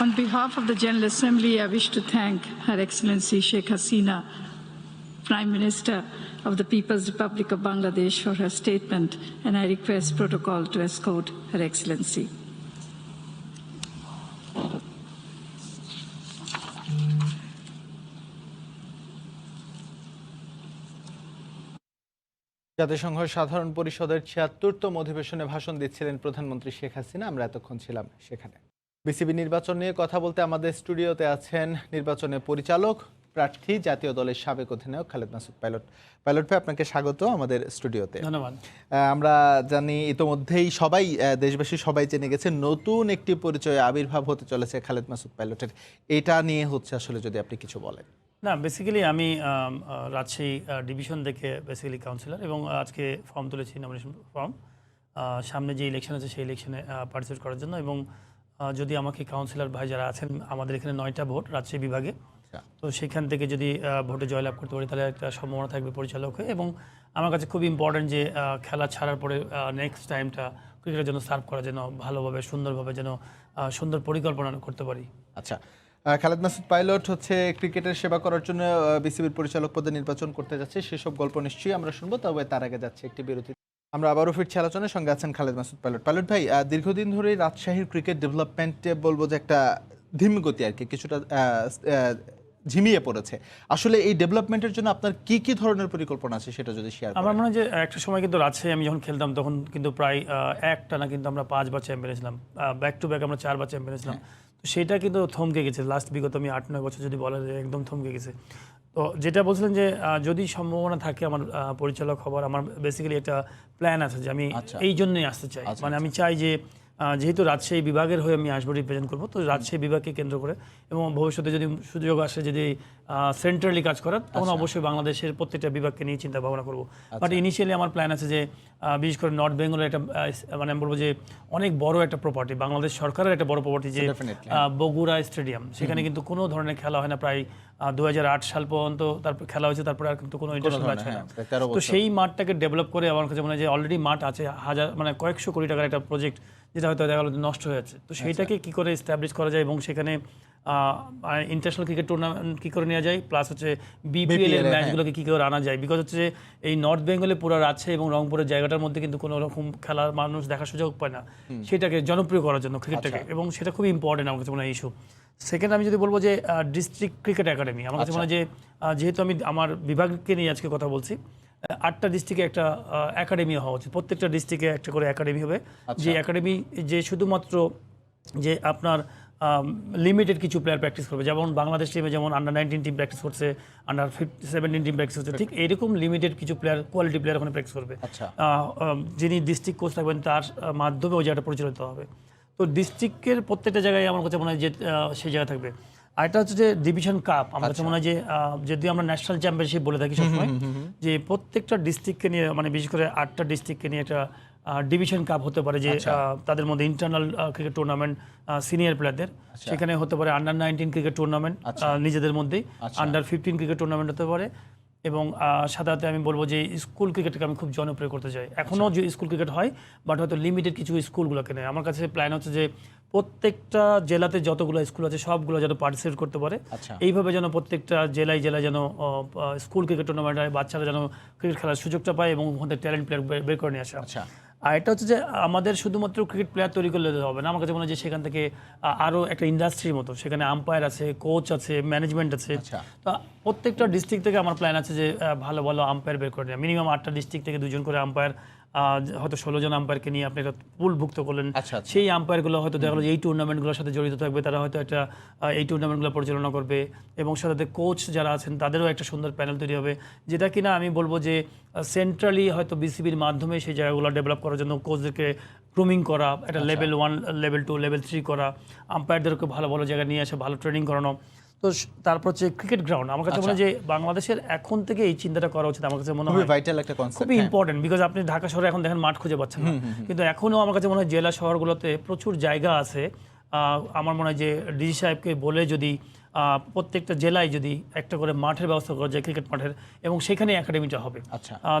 On behalf of the General Assembly, I wish to thank Her Excellency Sheikh Hasina, Prime Minister of the People's Republic of Bangladesh, for her statement, and I request protocol to escort Her Excellency. জাতিসংঘ সাধারণ পরিষদের ৭৬তম অধিবেশনে ভাষণ দিচ্ছিলেন প্রধানমন্ত্রী শেখ হাসিনা। আমরা এতক্ষণ ছিলাম সেখানে। বিসিবি নির্বাচন নিয়ে কথা বলতে আমাদের স্টুডিওতে আছেন নির্বাচনের পরিচালক, প্রার্থী, জাতীয় দলের সাবেক অধিনায়ক খালেদ মাসুদ পাইলট। পাইলট ভাই, আপনাকে স্বাগত আমাদের স্টুডিওতে। ধন্যবাদ। আমরা জানি ইতোমধ্যেই সবাই, দেশবাসী সবাই জেনে গেছে নতুন একটি পরিচয় আবির্ভাব হতে চলেছে খালেদ মাসুদ পাইলটের। এটা নিয়ে হচ্ছে আসলে যদি আপনি কিছু বলেন। না, বেসিক্যালি আমি রাজশাহী ডিভিশন থেকে বেসিক্যালি কাউন্সিলর, এবং আজকে ফর্ম তুলেছি, নমিনেশন ফর্ম, সামনে যে ইলেকশন আছে সেই ইলেকশনে পার্টিসিপেট করার জন্য। এবং যদি আমাকে কাউন্সিলর ভাই যারা আছেন, আমাদের এখানে 9টা ভোট রাজশাহী বিভাগে, তো সেখান থেকে যদি ভোটে জয়লাভ করতে পারি তাহলে একটা সম্ভাবনা থাকবে পরিচালক হয়ে। এবং আমার কাছে খুব ইম্পর্টেন্ট যে খেলা ছাড়ার পরে নেক্সট টাইমটা ক্রিকেটের জন্য সার্ভ করা, যেন ভালোভাবে সুন্দরভাবে যেন সুন্দর পরিকল্পনা করতে পারি। আচ্ছা, খালেদ মাসুদ পাইলট হচ্ছে ক্রিকেটের সেবা করার জন্য বিসিবির পরিচালক পদে নির্বাচন করতে যাচ্ছে, সেসব গল্প নিশ্চয়ই আমরা শুনবো। তবে তার আগে যাচ্ছে একটি বিরতি। আমরা আবারও ফিরছি আলোচনার সঙ্গে আছেন খালেদ মাসুদ পাইলট। পাইলট ভাই, দীর্ঘদিন ধরেই রাজশাহীর ক্রিকেট ডেভেলপমেন্টে বলবো যে একটা ধীমগতি আর কি, কিছুটা ঝিমিয়ে পড়েছে। আসলে এই ডেভেলপমেন্টের জন্য আপনার কি কি ধরনের পরিকল্পনা আছে সেটা যদি শেয়ার করেন। আমার মনে হয় যে একটা সময় কিন্তু রাজশাহী আমি যখন খেলতাম তখন কিন্তু প্রায় একটা না কিন্তু আমরা 5বার চ্যাম্পিয়ন ছিলাম, ব্যাক টু ব্যাক আমরা 4বার চ্যাম্পিয়ন ছিলাম। তো সেটা কিন্তু থমকে গেছে লাস্ট বিগত আমি 8-9 বছর যদি বলা যায়, একদম থমকে গেছে। তো যেটা বলছিলেন যে যদি সম্ভাবনা থাকে আমার পরিচালক হবার, আমার বেসিক্যালি একটা প্ল্যান আছে যে আমি এই জন্যই আসতে চাই। মানে আমি চাই যে যেহেতু রাজশাহী বিভাগের হয়ে আমি আসবো, রিপ্রেজেন্ট করবো, তো রাজশাহী বিভাগকে কেন্দ্র করে, এবং ভবিষ্যতে যদি সুযোগ আসে যদি সেন্ট্রালি কাজ করার, তখন অবশ্যই বাংলাদেশের প্রত্যেকটা বিভাগকে নিয়ে চিন্তা ভাবনা করবো। বাট ইনিশিয়ালি আমার প্ল্যান আছে যে বিশেষ করে নর্থ বেঙ্গলের একটা মানে আমি বলবো যে অনেক বড় একটা প্রপার্টি, বাংলাদেশ সরকারের একটা বড় প্রপার্টি, যে বগুড়া স্টেডিয়াম, সেখানে কিন্তু কোনো ধরনের খেলা হয় না প্রায় 2008 সাল পর্যন্ত, তারপর খেলা হয়েছে, তারপরে আর কিন্তু কোনো ইন্টারন্যাশনাল ম্যাচ হয় না। তো সেই মাঠটাকে ডেভেলপ করে আমার কাছে মনে হয় যে অলরেডি মাঠ আছে, মানে কয়েকশো কোটি টাকার একটা প্রজেক্ট, যেটা হয়তো দেখা গেলো নষ্ট হয়ে যাচ্ছে। তো সেইটাকে কী করে এস্টাবলিশ করা যায় এবং সেখানে ইন্টারন্যাশনাল ক্রিকেট টুর্নামেন্ট কী করে নেওয়া যায়, প্লাস হচ্ছে বিপিএল এর ম্যাচগুলোকে কী করে আনা যায়। বিকজ হচ্ছে যে এই নর্থ বেঙ্গলে পুরো রাজশাহী এবং রংপুরের জায়গাটার মধ্যে কিন্তু কোনো রকম খেলার মানুষ দেখার সুযোগ পায় না, সেটাকে জনপ্রিয় করার জন্য ক্রিকেটটাকে, এবং সেটা খুবই ইম্পর্টেন্ট আমার কাছে মনে হয় ইস্যু। সেকেন্ড, আমি যদি বলবো যে ডিস্ট্রিক্ট ক্রিকেট একাডেমি, আমার কাছে মনে হয় যে যেহেতু আমি আমার বিভাগকে নিয়ে আজকে কথা বলছি, 8টা ডিস্ট্রিক্টে একটা একাডেমি হওয়া উচিত, প্রত্যেকটা ডিস্ট্রিক্টে একটা করে একাডেমি হবে, যে একাডেমি যে শুধুমাত্র যে আপনার লিমিটেড কিছু প্লেয়ার প্র্যাকটিস করবে, যেমন বাংলাদেশ টিমে যেমন আন্ডার-19 টিম প্র্যাকটিস করছে, আন্ডার-17 টিম প্র্যাকটিস করছে, ঠিক এইরকম লিমিটেড কিছু প্লেয়ার, কোয়ালিটি প্লেয়ার ওখানে প্র্যাকটিস করবে। যিনি ডিস্ট্রিক্ট কোচ থাকবেন তার মাধ্যমে ওই জায়গাটা পরিচালিত হবে। তো ডিস্ট্রিক্টের প্রত্যেকটা জায়গায় আমার কাছে মনে হয় যে সেই জায়গা থাকবে। আরেকটা হচ্ছে যে ডিভিশন কাপ, আমার কাছে মনে হয় যে যদি আমরা ন্যাশনাল চ্যাম্পিয়নশিপ বলে থাকি সবসময়, যে প্রত্যেকটা ডিস্ট্রিক্টকে নিয়ে, মানে বিশেষ করে 8টা ডিস্ট্রিক্টকে নিয়ে একটা ডিভিশন কাপ হতে পারে, যে তাদের মধ্যে ইন্টারনাল ক্রিকেট টুর্নামেন্ট সিনিয়র প্লেয়ারদের, সেখানে হতে পারে আন্ডার-19 ক্রিকেট টুর্নামেন্ট নিজেদের মধ্যেই, আন্ডার-15 ক্রিকেট টুর্নামেন্ট হতে পারে, এবং সাধারণত আমি বলবো যে স্কুল ক্রিকেটকে আমি খুব জনপ্রিয় করতে চাই। এখনও যে স্কুল ক্রিকেট হয়, বাট হয়তো লিমিটেড কিছু স্কুলগুলোকে নেয়। আমার কাছে প্ল্যান হচ্ছে যে প্রত্যেকটা জেলাতে যতগুলো স্কুল আছে সবগুলো যেন পার্টিসিপেট করতে পারে, এইভাবে যেন প্রত্যেকটা জেলায় যেন স্কুল ক্রিকেট টুর্নামেন্ট হয়, বাচ্চারা যেন ক্রিকেট খেলার সুযোগটা পায় এবং ওখানে ট্যালেন্ট প্লেয়ার বের করে নিয়ে আসে। আর এটা হচ্ছে যে আমাদের শুধুমাত্র ক্রিকেট প্লেয়ার তৈরি করলে হবে না, আমার কাছে মনে হয় যে সেখান থেকে আরও একটা ইন্ডাস্ট্রির মতো সেখানে আম্পায়ার আছে, কোচ আছে, ম্যানেজমেন্ট আছে। তো প্রত্যেকটা ডিস্ট্রিক্ট থেকে আমার প্ল্যান আছে যে ভালো ভালো আম্পায়ার বের করে নেওয়া, মিনিমাম 8টা ডিস্ট্রিক্ট থেকে 2জন করে আম্পায়ার, হয়তো 16 জন আম্পায়ারকে নিয়ে আপনি একটা পুলভুক্ত করলেন। সেই আম্পায়ারগুলো হয়তো দেখা গেলো এই টুর্নামেন্টগুলোর সাথে জড়িত থাকবে, তারা হয়তো একটা এই টুর্নামেন্টগুলো পরিচালনা করবে, এবং সাথে কোচ যারা আছেন তাদেরও একটা সুন্দর প্যানেল তৈরি হবে, যেটা কিনা আমি বলবো যে সেন্ট্রালি হয়তো বিসিবির মাধ্যমে সেই জায়গাগুলো ডেভেলপ করার জন্য কোচদেরকে গ্রুমিং করা, একটা লেভেল 1, লেভেল 2, লেভেল 3 করা, আম্পায়ারদেরকে ভালো ভালো জায়গায় নিয়ে আসে, ভালো ট্রেনিং করানো। তো তারপর হচ্ছে ক্রিকেট গ্রাউন্ড, আমার কাছে মনে হয় যে বাংলাদেশের এখন থেকে এই চিন্তাটা করা উচিত। আমার কাছে মনে হয় ভাইটাল একটা কনসেপ্ট, খুবই ইম্পর্টেন্ট, বিকজ আপনি ঢাকা শহরে এখন দেখেন মাঠ খুঁজে পাচ্ছেন না, কিন্তু এখনও আমার কাছে মনে হয় জেলা শহরগুলোতে প্রচুর জায়গা আছে। আমার মনে হয় যে ডিজি সাহেবকে বলে যদি প্রত্যেকটা জেলায় যদি একটা করে মাঠের ব্যবস্থা করা যায়, ক্রিকেট মাঠের, এবং সেখানে একাডেমিটা হবে।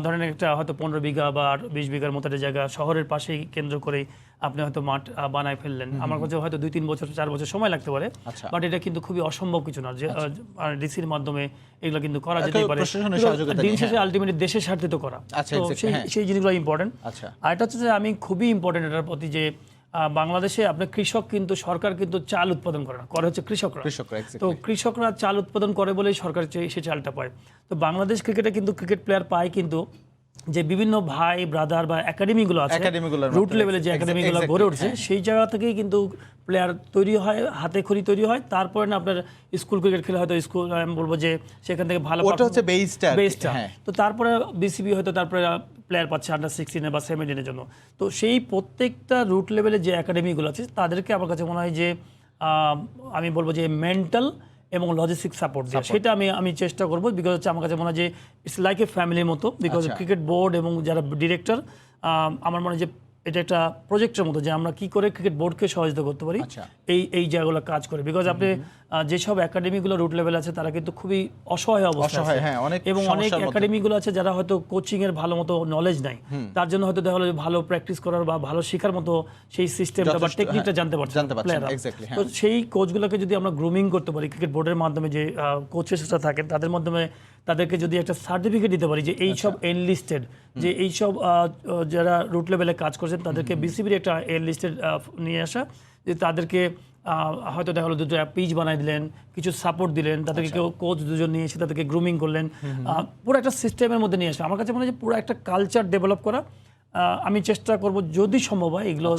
ধরেন একটা হয়তো 15 বিঘা বা 20 বিঘার মতো একটা জায়গা শহরের পাশেই কেন্দ্র করে আপনি হয়তো মাঠ বানায় ফেললেন। আমার কাছে হয়তো 2-3 বছর 4 বছর সময় লাগতে পারে, বাট এটা কিন্তু খুবই অসম্ভব কিছু না যে ডিসির মাধ্যমে এগুলো কিন্তু করা যেতে পারে। দিন শেষে আলটিমেটলি দেশের স্বার্থে তো করা, তো সেই জিনিসগুলো ইম্পর্টেন্ট। আর এটা হচ্ছে যে আমি খুবই ইম্পর্টেন্ট এটার প্রতি যে বাংলাদেশে আপনার কৃষক কিন্তু, সরকার কিন্তু চাল উৎপাদন করে না, করে হচ্ছে কৃষকরা। তো কৃষকরা চাল উৎপাদন করে বলেই সরকার সেই চালটা পায়। তো বাংলাদেশ ক্রিকেটে কিন্তু ক্রিকেট প্লেয়ার পায় কিন্তু যে বিভিন্ন ভাই ব্রাদার বা একাডেমিগুলো আছে, রুট লেভেলে যে একাডেমিগুলো গড়ে উঠছে, সেই জায়গা থেকেই কিন্তু প্লেয়ার তৈরি হয়, হাতে খড়ি তৈরি হয়। তারপরে না আপনার স্কুল ক্রিকেট খেলে হয়তো স্কুল, আমি বলবো যে সেখান থেকে ভালো বেসটা, তো তারপরে বিসিবি হয়তো তারপরে প্লেয়ার পাচ্ছে আন্ডার 16 বা 17-এর জন্য। তো সেই প্রত্যেকটা রুট লেভেলে যে একাডেমিগুলো আছে তাদেরকে আমার কাছে মনে হয় যে আমি বলবো যে মেন্টাল এবং লজিস্টিক সাপোর্ট দেওয়া, সেটা আমি চেষ্টা করবো। বিকজ হচ্ছে আমার কাছে মনে হয় যে ইটস লাইক এ ফ্যামিলির মতো, বিকজ ক্রিকেট বোর্ড এবং যারা ডিরেক্টর, আমার মনে হয় যে এটা একটা প্রজেক্টের মতো যে আমরা কি করে ক্রিকেট বোর্ডকে সহযোগিতা করতে পারি এই জায়গাগুলো কাজ করে। বিকজ আপনি যেসব একাডেমিগুলো রুট লেভেল আছে তারা কিন্তু খুবই অসহায় অবস্থা, এবং অনেক একাডেমিগুলো আছে যারা হয়তো কোচিং এর ভালো মতো নলেজ নাই, তার জন্য হয়তো দেখা গেলো ভালো প্র্যাকটিস করার বা ভালো শেখার মতো সেই সিস্টেমটা বা টেকনিকটা জানতে পারছে প্লেয়াররা। তো সেই কোচগুলোকে যদি আমরা গ্রুমিং করতে পারি ক্রিকেট বোর্ডের মাধ্যমে, যে কোচেসরা থাকেন তাদের মাধ্যমে তাদেরকে যদি একটা সার্টিফিকেট দিতে পারি যে এইসব এনলিস্টেড, যে এইসব যারা রুট লেভেলে কাজ করছেন তাদেরকে বিসিবির একটা এনলিস্টেড নিয়ে আসা, যে তাদেরকে হয়তো দেখা গেলো 2টো পিচ বানাই দিলেন, কিছু সাপোর্ট দিলেন, তাদেরকে কেউ কোচ 2জন নিয়ে এসে তাদেরকে গ্রুমিং করলেন, পুরো একটা সিস্টেমের মধ্যে নিয়ে আসা। আমার কাছে মনে হয় যে পুরো একটা কালচার ডেভেলপ করা। আমি চেষ্টা করব যদি সম্ভব হয় এগুলো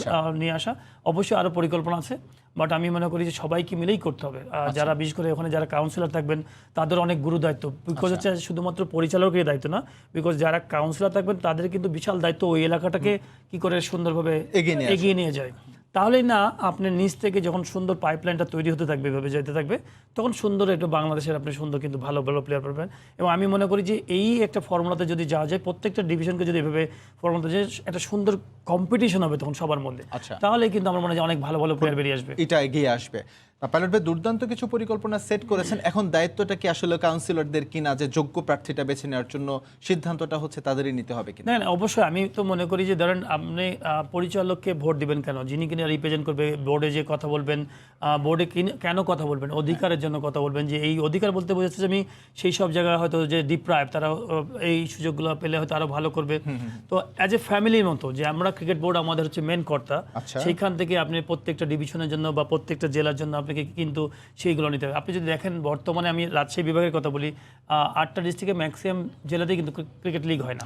নিয়ে আসা। অবশ্যই আরও পরিকল্পনা আছে, বাট আমি মনে করি যে সবাইকে মিলেই করতে হবে। যারা বিশেষ করে ওখানে যারা কাউন্সিলর থাকবেন তাদের অনেক গুরু দায়িত্ব, বিকজ হচ্ছে শুধুমাত্র পরিচালকের দায়িত্ব না, বিকজ যারা কাউন্সিলর থাকবেন তাদের কিন্তু বিশাল দায়িত্ব ওই এলাকাটাকে কি করে সুন্দরভাবে এগিয়ে নিয়ে যায়। তাহলেই না আপনার নিচ থেকে যখন সুন্দর পাইপলাইনটা তৈরি হতে থাকবে, এভাবে যেতে থাকবে, তখন সুন্দর একটু বাংলাদেশের আপনি সুন্দর কিন্তু ভালো ভালো প্লেয়ার পাবেন। এবং আমি মনে করি যে এই একটা ফর্মুলাতে যদি যাওয়া যায়, প্রত্যেকটা ডিভিশনকে যদি এভাবে ফর্মুলাতে যে একটা সুন্দর কম্পিটিশন হবে তখন সবার মধ্যে, তাহলে কিন্তু আমার মনে হয় অনেক ভালো ভালো প্লেয়ার বেরিয়ে আসবে, এটা এগিয়ে আসবে। পাইলট ভাই দুর্দান্ত কিছু পরিকল্পনা সেট করেছেন। এখন দায়িত্বটা কি আসলে কাউন্সিলরদের কিনা, যে যোগ্য প্রার্থীটা বেছে নেওয়ার জন্য সিদ্ধান্তটা হচ্ছে তাদেরই নিতে হবে কিনা? না, অবশ্যই আমি তো মনে করি যে ধরেন আপনি পরিচালককে ভোট দিবেন কেন, যিনি কিনা রিপ্রেজেন্ট করবে বোর্ডে, যে কথা বলবেন বোর্ডে কেন কথা বলবেন, অধিকারের জন্য কথা বলবেন, যে এই অধিকার বলতে বোঝাচ্ছে যে আমি সেই সব জায়গায় হয়তো যে ডিপ্রাইভ তারা এই সুযোগগুলো পেলে হয়তো আরো ভালো করবে। তো অ্যাজ এ ফ্যামিলির মতো যে আমরা ক্রিকেট বোর্ড আমাদের হচ্ছে মেন কর্তা, সেইখান থেকে আপনি প্রত্যেকটা ডিভিশনের জন্য বা প্রত্যেকটা জেলার জন্য আপনাকে কিন্তু সেইগুলো নিতে হবে। আপনি যদি দেখেন বর্তমানে আমি রাজশাহী বিভাগের কথা বলি, 8টা ডিস্ট্রিক্টে ম্যাক্সিমাম জেলাতেই কিন্তু ক্রিকেট লিগ হয় না,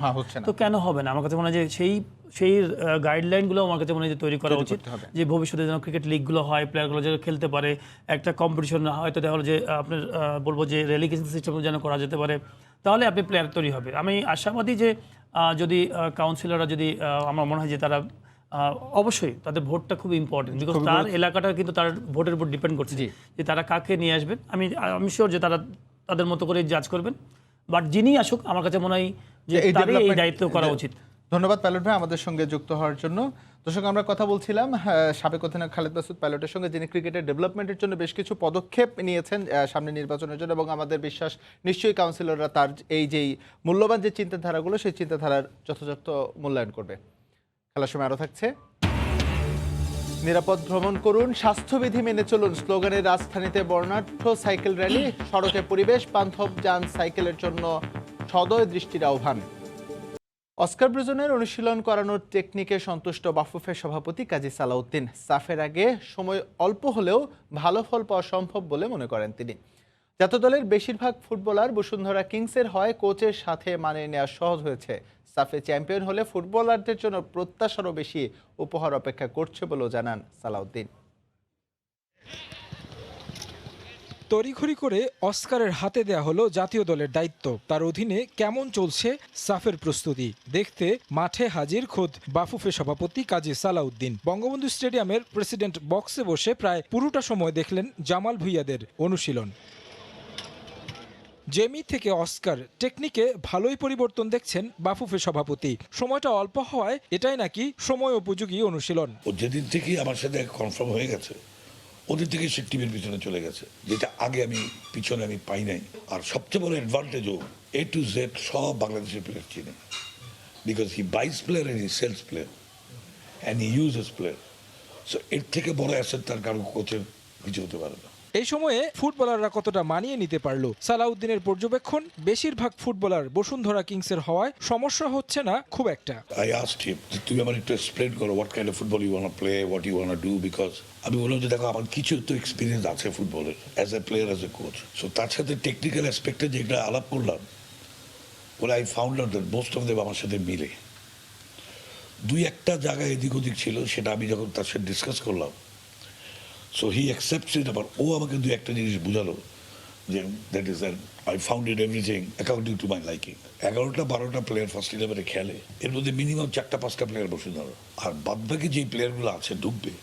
তো কেন হবে না? আমার কাছে মনে হয় যে সেই গাইডলাইনগুলো আমার কাছে মনে হয় যে তৈরি করা উচিত, যে ভবিষ্যতে যেন ক্রিকেট লিগগুলো হয়, প্লেয়ারগুলো যেন খেলতে পারে, একটা কম্পিটিশন হয়তো দেখা হলো যে আপনার বলবো যে রেলিগেশন সিস্টেম যেন করা যেতে পারে, তাহলে আপনি প্লেয়ার তৈরি হবে। আমি আশাবাদী যে যদি কাউন্সিলররা যদি আমার মনে হয় যে তারা অবশ্যই তাদের ভোটটা খুব ইম্পর্টেন্ট, বিকজ তার এলাকাটা কিন্তু তার ভোটের উপর ডিপেন্ড করছে যে তারা কাকে নিয়ে আসবেন। আমি শিওর যে তারা তাদের মতো করে জাজ করবেন, বাট যিনি আসুক আমার কাছে মনে হয় যে তারই এই দায়িত্ব করা উচিত। ধন্যবাদ পাইলট ভাই আমাদের সঙ্গে যুক্ত হওয়ার জন্য। দর্শক, আমরা কথা বলছিলাম সাবেক অধিনায়ক খালেদ মাসুদ পাইলটের সঙ্গে, যিনি ক্রিকেটের ডেভেলপমেন্টের জন্য বেশ কিছু পদক্ষেপ নিয়েছেন সামনে নির্বাচনের জন্য, এবং আমাদের বিশ্বাস নিশ্চয়ই কাউন্সিলররা তার এই যেই মূল্যবান যে চিন্তাধারাগুলো সেই চিন্তাধারার যথাযথ মূল্যায়ন করবে। খেলার সময় আরও থাকছে নিরাপদ ভ্রমণ করুন, স্বাস্থ্যবিধি মেনে চলুন স্লোগানে রাজধানীতে বর্ণাঢ্য সাইকেল র্যালি, সড়কে পরিবেশ বান্ধব যান সাইকেলের জন্য সদয় দৃষ্টির আহ্বান। অস্কার ব্রুজনের অনুশীলন করানোর টেকনিকে সন্তুষ্ট বাফুফের সভাপতি কাজী সালাউদ্দিন। সাফের আগে সময় অল্প হলেও ভালো ফল পাওয়া সম্ভব বলে মনে করেন তিনি। জাতীয় দলের বেশিরভাগ ফুটবলার বসুন্ধরা কিংসের হয় কোচের সাথে মানিয়ে নেওয়া সহজ হয়েছে। সাফে চ্যাম্পিয়ন হলে ফুটবলারদের জন্য প্রত্যাশারও বেশি উপহার অপেক্ষা করছে বলেও জানান সালাউদ্দিন। তড়িঘড়ি করে অস্কারের হাতে দেয়া হলো জাতীয় দলের দায়িত্ব। তার অধীনে কেমন চলছে সাফের প্রস্তুতি দেখতে মাঠে হাজির খোদ বাফুফে সভাপতি কাজী সালাউদ্দিন। বঙ্গবন্ধু স্টেডিয়ামের প্রেসিডেন্ট বক্সে বসে প্রায় পুরোটা সময় দেখলেন জামাল ভুঁইয়াদের অনুশীলন। জেমি থেকে অস্কার টেকনিকে ভালোই পরিবর্তন দেখছেন বাফুফে সভাপতি। সময়টা অল্প হওয়ায় এটাই নাকি সময় উপযোগী অনুশীলন। ও যেদিন থেকে আমার সাথে কনফার্ম হয়ে গেছে ওদের থেকে সে টিমের পিছনে চলে গেছে, যেটা আগে পিছনে আমি পাই নাই। আর সবচেয়ে বড় অ্যাডভান্টেজও A to Z সব বাংলাদেশের প্লেয়ার চিনে, because he buys player and he sells player and he uses player. So এর থেকে বড় অ্যাসেট তার কারো কোচের কিছু হতে পারে না। এই সময়ে ফুটবলাররা কতটা মানিয়ে নিতে পারলো, সালাউদ্দিনের পর্যবেক্ষণ বেশিরভাগ ফুটবলার বসুন্ধরা কিংসের হওয়ায় সমস্যা হচ্ছে না খুব একটা। I asked him, তুমি আমার একটু এক্সপ্লেন করো what kind of football you want to play, what you want to do, because আমি বললাম যে দেখো আমার কিছু তো এক্সপিরিয়েন্স আছে ফুটবলের as a player as a coach. So তার সাথে টেকনিক্যাল অ্যাসপেক্টে যেটা আলাপ করলাম বলে I found out that most of them আমার সাথে মিলে। দুই একটা জায়গায় এদিক ওদিক ছিল, সেটা আমি যখন তার সাথে ডিসকাস করলাম সো হি অ্যাকসেপ্টস ইট। আবার ও আমাকে দুই একটা জিনিস বুঝালো যে that is that I found it everything according to my liking. 11টা-12টা প্লেয়ার ফার্স্ট ইলেভেনে খেলে, এর মধ্যে মিনিমাম 4টা-5টা প্লেয়ার বসে ধরো। আর বাদবাকি যেই প্লেয়ারগুলো আছে ঢুকবে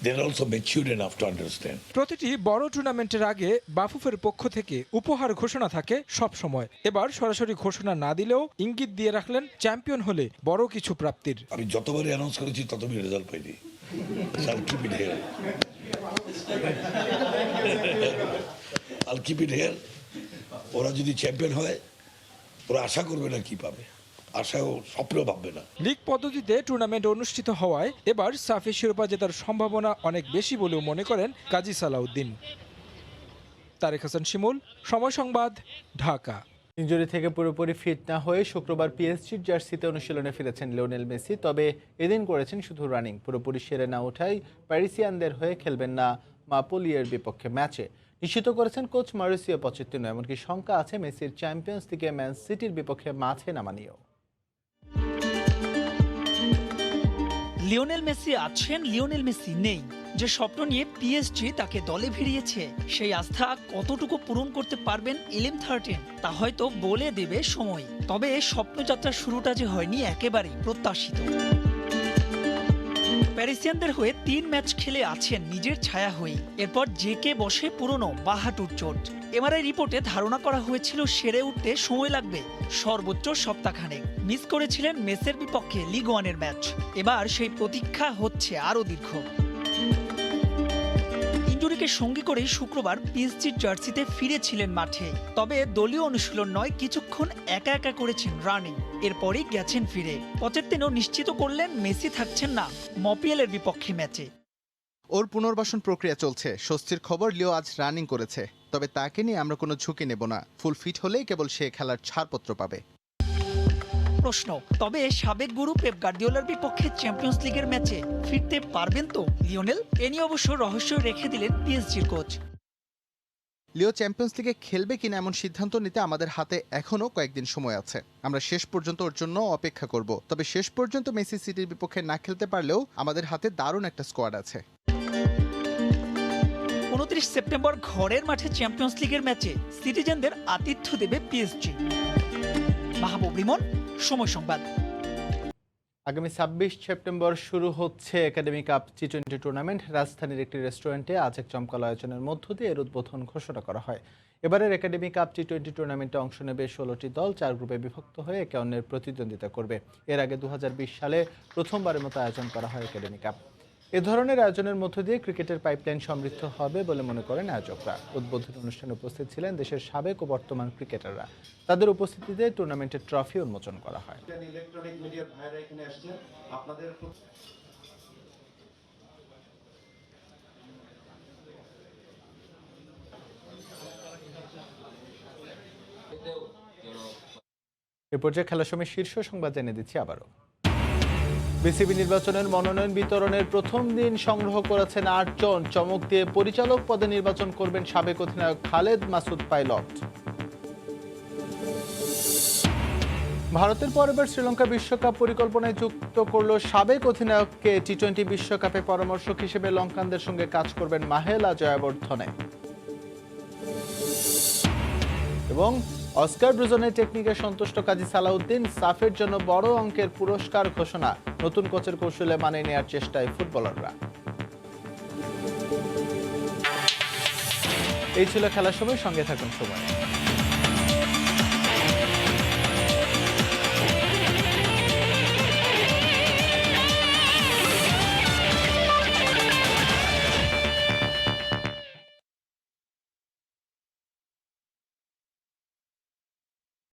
they are also matured enough to understand. প্রতিটি বড় টুর্নামেন্টের আগে বাফুফের পক্ষ থেকে উপহার ঘোষণা থাকে সব সময়। এবার সরাসরি ঘোষণা না দিলেও ইঙ্গিত দিয়ে রাখলেন চ্যাম্পিয়ন হলে বড় কিছু প্রাপ্তির। আমি যতবারই অ্যানাউন্স করেছি ততবারই রেজাল্ট পাইনি। I'll keep it here. I'll keep it here. ওরা যদি চ্যাম্পিয়ন হয় ওরা আশা করবে না কি পাবে, আশাও স্বপ্নও ভাববে না। লিগ পদ্ধতিতে টুর্নামেন্ট অনুষ্ঠিত হওয়ায় এবার সাফে শিরোপা জেতার সম্ভাবনা অনেক বেশি বলেও মনে করেন কাজী সালাউদ্দিন। তারেক হাসান শিমুল, সময় সংবাদ, ঢাকা। ইনজুরি থেকে পুরোপুরি ফিট না হয়ে শুক্রবার পিএসজির জার্সিতে অনুশীলনে ফিরেছেন লিওনেল মেসি। তবে এদিন করেছেন শুধু রানিং। পুরোপুরি সেরে না ওঠায় প্যারিসিয়ানদের হয়ে খেলবেন না মাপোলিয়ের বিপক্ষে ম্যাচে নিশ্চিত করেছেন কোচ মারিসিও পচেত্তিনো। এমনকি শঙ্কা আছে মেসির চ্যাম্পিয়ন্স লিগে ম্যান সিটির বিপক্ষে মাঠে নামা নিয়েও। লিওনেল মেসি আছেন, লিওনেল মেসি নেই। যে স্বপ্ন নিয়ে পিএসজি তাকে দলে ভিড়িয়েছে, সেই আস্থা কতটুকু পূরণ করতে পারবেন এলএম 13 তা হয়তো বলে দেবে সময়। তবে স্বপ্নযাত্রার শুরুটা যে হয়নি একেবারেই প্রত্যাশিত। প্যারিসিয়ানদের হয়ে 3 ম্যাচ খেলে আছেন নিজের ছায়া হয়ে। এরপর জেকে বসে পুরনো বাহাটুর চোট। এমআরআই রিপোর্টে ধারণা করা হয়েছিল সেরে উঠতে সময় লাগবে সর্বোচ্চ সপ্তাহখানেক। মিস করেছিলেন মেসের বিপক্ষে লিগ 1-এর ম্যাচ। এবার সেই প্রতীক্ষা হচ্ছে আরও দীর্ঘ। ইনজুরিকে সঙ্গী করেই শুক্রবার পিএসজির জার্সিতে ফিরেছিলেন মাঠে। তবে দলীয় অনুশীলন নয়, কিছুক্ষণ একা একা করেছেন রানিং। এরপরই গেছেন ফিরে। পচেত্তিনো নিশ্চিত করলেন মেসি থাকছেন না মপিএলের বিপক্ষে ম্যাচে। ওর পুনর্বাসন প্রক্রিয়া চলছে। স্বস্তির খবর, লিও আজ রানিং করেছে। তবে তাকে নিয়ে আমরা কোনো ঝুঁকি নেব না। ফুল ফিট হলেই কেবল সে খেলার ছাড়পত্র পাবে। প্রশ্ন, তবে সাবেক গুরু পেপ গার্দিওলার বিপক্ষে চ্যাম্পিয়ন্স লিগের ম্যাচে ফিরতে পারবেন তো লিওনেল? এ নিয়ে অবশ্য রহস্য রেখে দিলেন পিএসজির কোচ। লিও চ্যাম্পিয়ন্স লিগে খেলবে কিনা এমন সিদ্ধান্ত নিতে আমাদের হাতে এখনও কয়েকদিন সময় আছে। আমরা শেষ পর্যন্ত ওর জন্য অপেক্ষা করব। তবে শেষ পর্যন্ত মেসি সিটির বিপক্ষে না খেলতে পারলেও আমাদের হাতে দারুণ একটা স্কোয়াড আছে। 29 সেপ্টেম্বর ঘরের মাঠে চ্যাম্পিয়ন্স লিগের ম্যাচে সিটিজেনদের আতিথ্য দেবে পিএসজি। মাহবুব রিমন, সময় সংবাদ। আগামী 26 সেপ্টেম্বর শুরু হচ্ছে একাডেমি কাপ টি20 টুর্নামেন্ট। রাজধানীর একটি রেস্টুরেন্টে আজ এক জমকালো আয়োজনের মধ্য দিয়ে এর উদ্বোধন ঘোষণা করা হয়। এবারের একাডেমি কাপ টি20 টুর্নামেন্টে অংশ নেবে 16টি দল। 4 গ্রুপে বিভক্ত হয়ে একে অন্যের প্রতিদ্বন্দ্বিতা করবে। এর আগে 2020 সালে প্রথমবারের মতো আয়োজন করা হয় একাডেমি কাপ। এ ধরনের আয়োজনের মধ্য দিয়ে ক্রিকেটের পাইপলাইন সমৃদ্ধ হবে বলে মনে করেন আয়োজকরা। উদ্বোধনী অনুষ্ঠানে উপস্থিত ছিলেন দেশের সাবেক ও বর্তমান ক্রিকেটাররা। তাদের উপস্থিতিতে টুর্নামেন্টের ট্রফি উন্মোচন করা হয়। ইলেকট্রনিক মিডিয়ার ভাইরা এখানে আসছেন, আপনাদের এ পর্যায়ে খেলার সময় শীর্ষ সংবাদ জেনে দিচ্ছি আবারও। বিসিবি নির্বাচনের মনোনয়ন বিতরণের প্রথম দিন সংগ্রহ করেছেন ৮ জন। চমক দিয়ে পরিচালক পদে নির্বাচন করবেন সাবেক অধিনায়ক খালেদ মাসুদ পাইলট। ভারতের পরের শ্রীলঙ্কা বিশ্বকাপ পরিকল্পনায় যুক্ত করল সাবেক অধিনায়ককে। টি-20 বিশ্বকাপে পরামর্শক হিসেবে লঙ্কানদের সঙ্গে কাজ করবেন মাহেলা জয়াবর্ধনে। এবং অস্কার ব্রুজনের টেকনিকে সন্তুষ্ট কাজী সালাউদ্দিন। সাফের জন্য বড় অঙ্কের পুরস্কার ঘোষণা। নতুন কোচের কৌশলে মানিয়ে নেওয়ার চেষ্টায় ফুটবলাররা। এই ছিল খেলার সময়, সঙ্গে থাকুন সময়।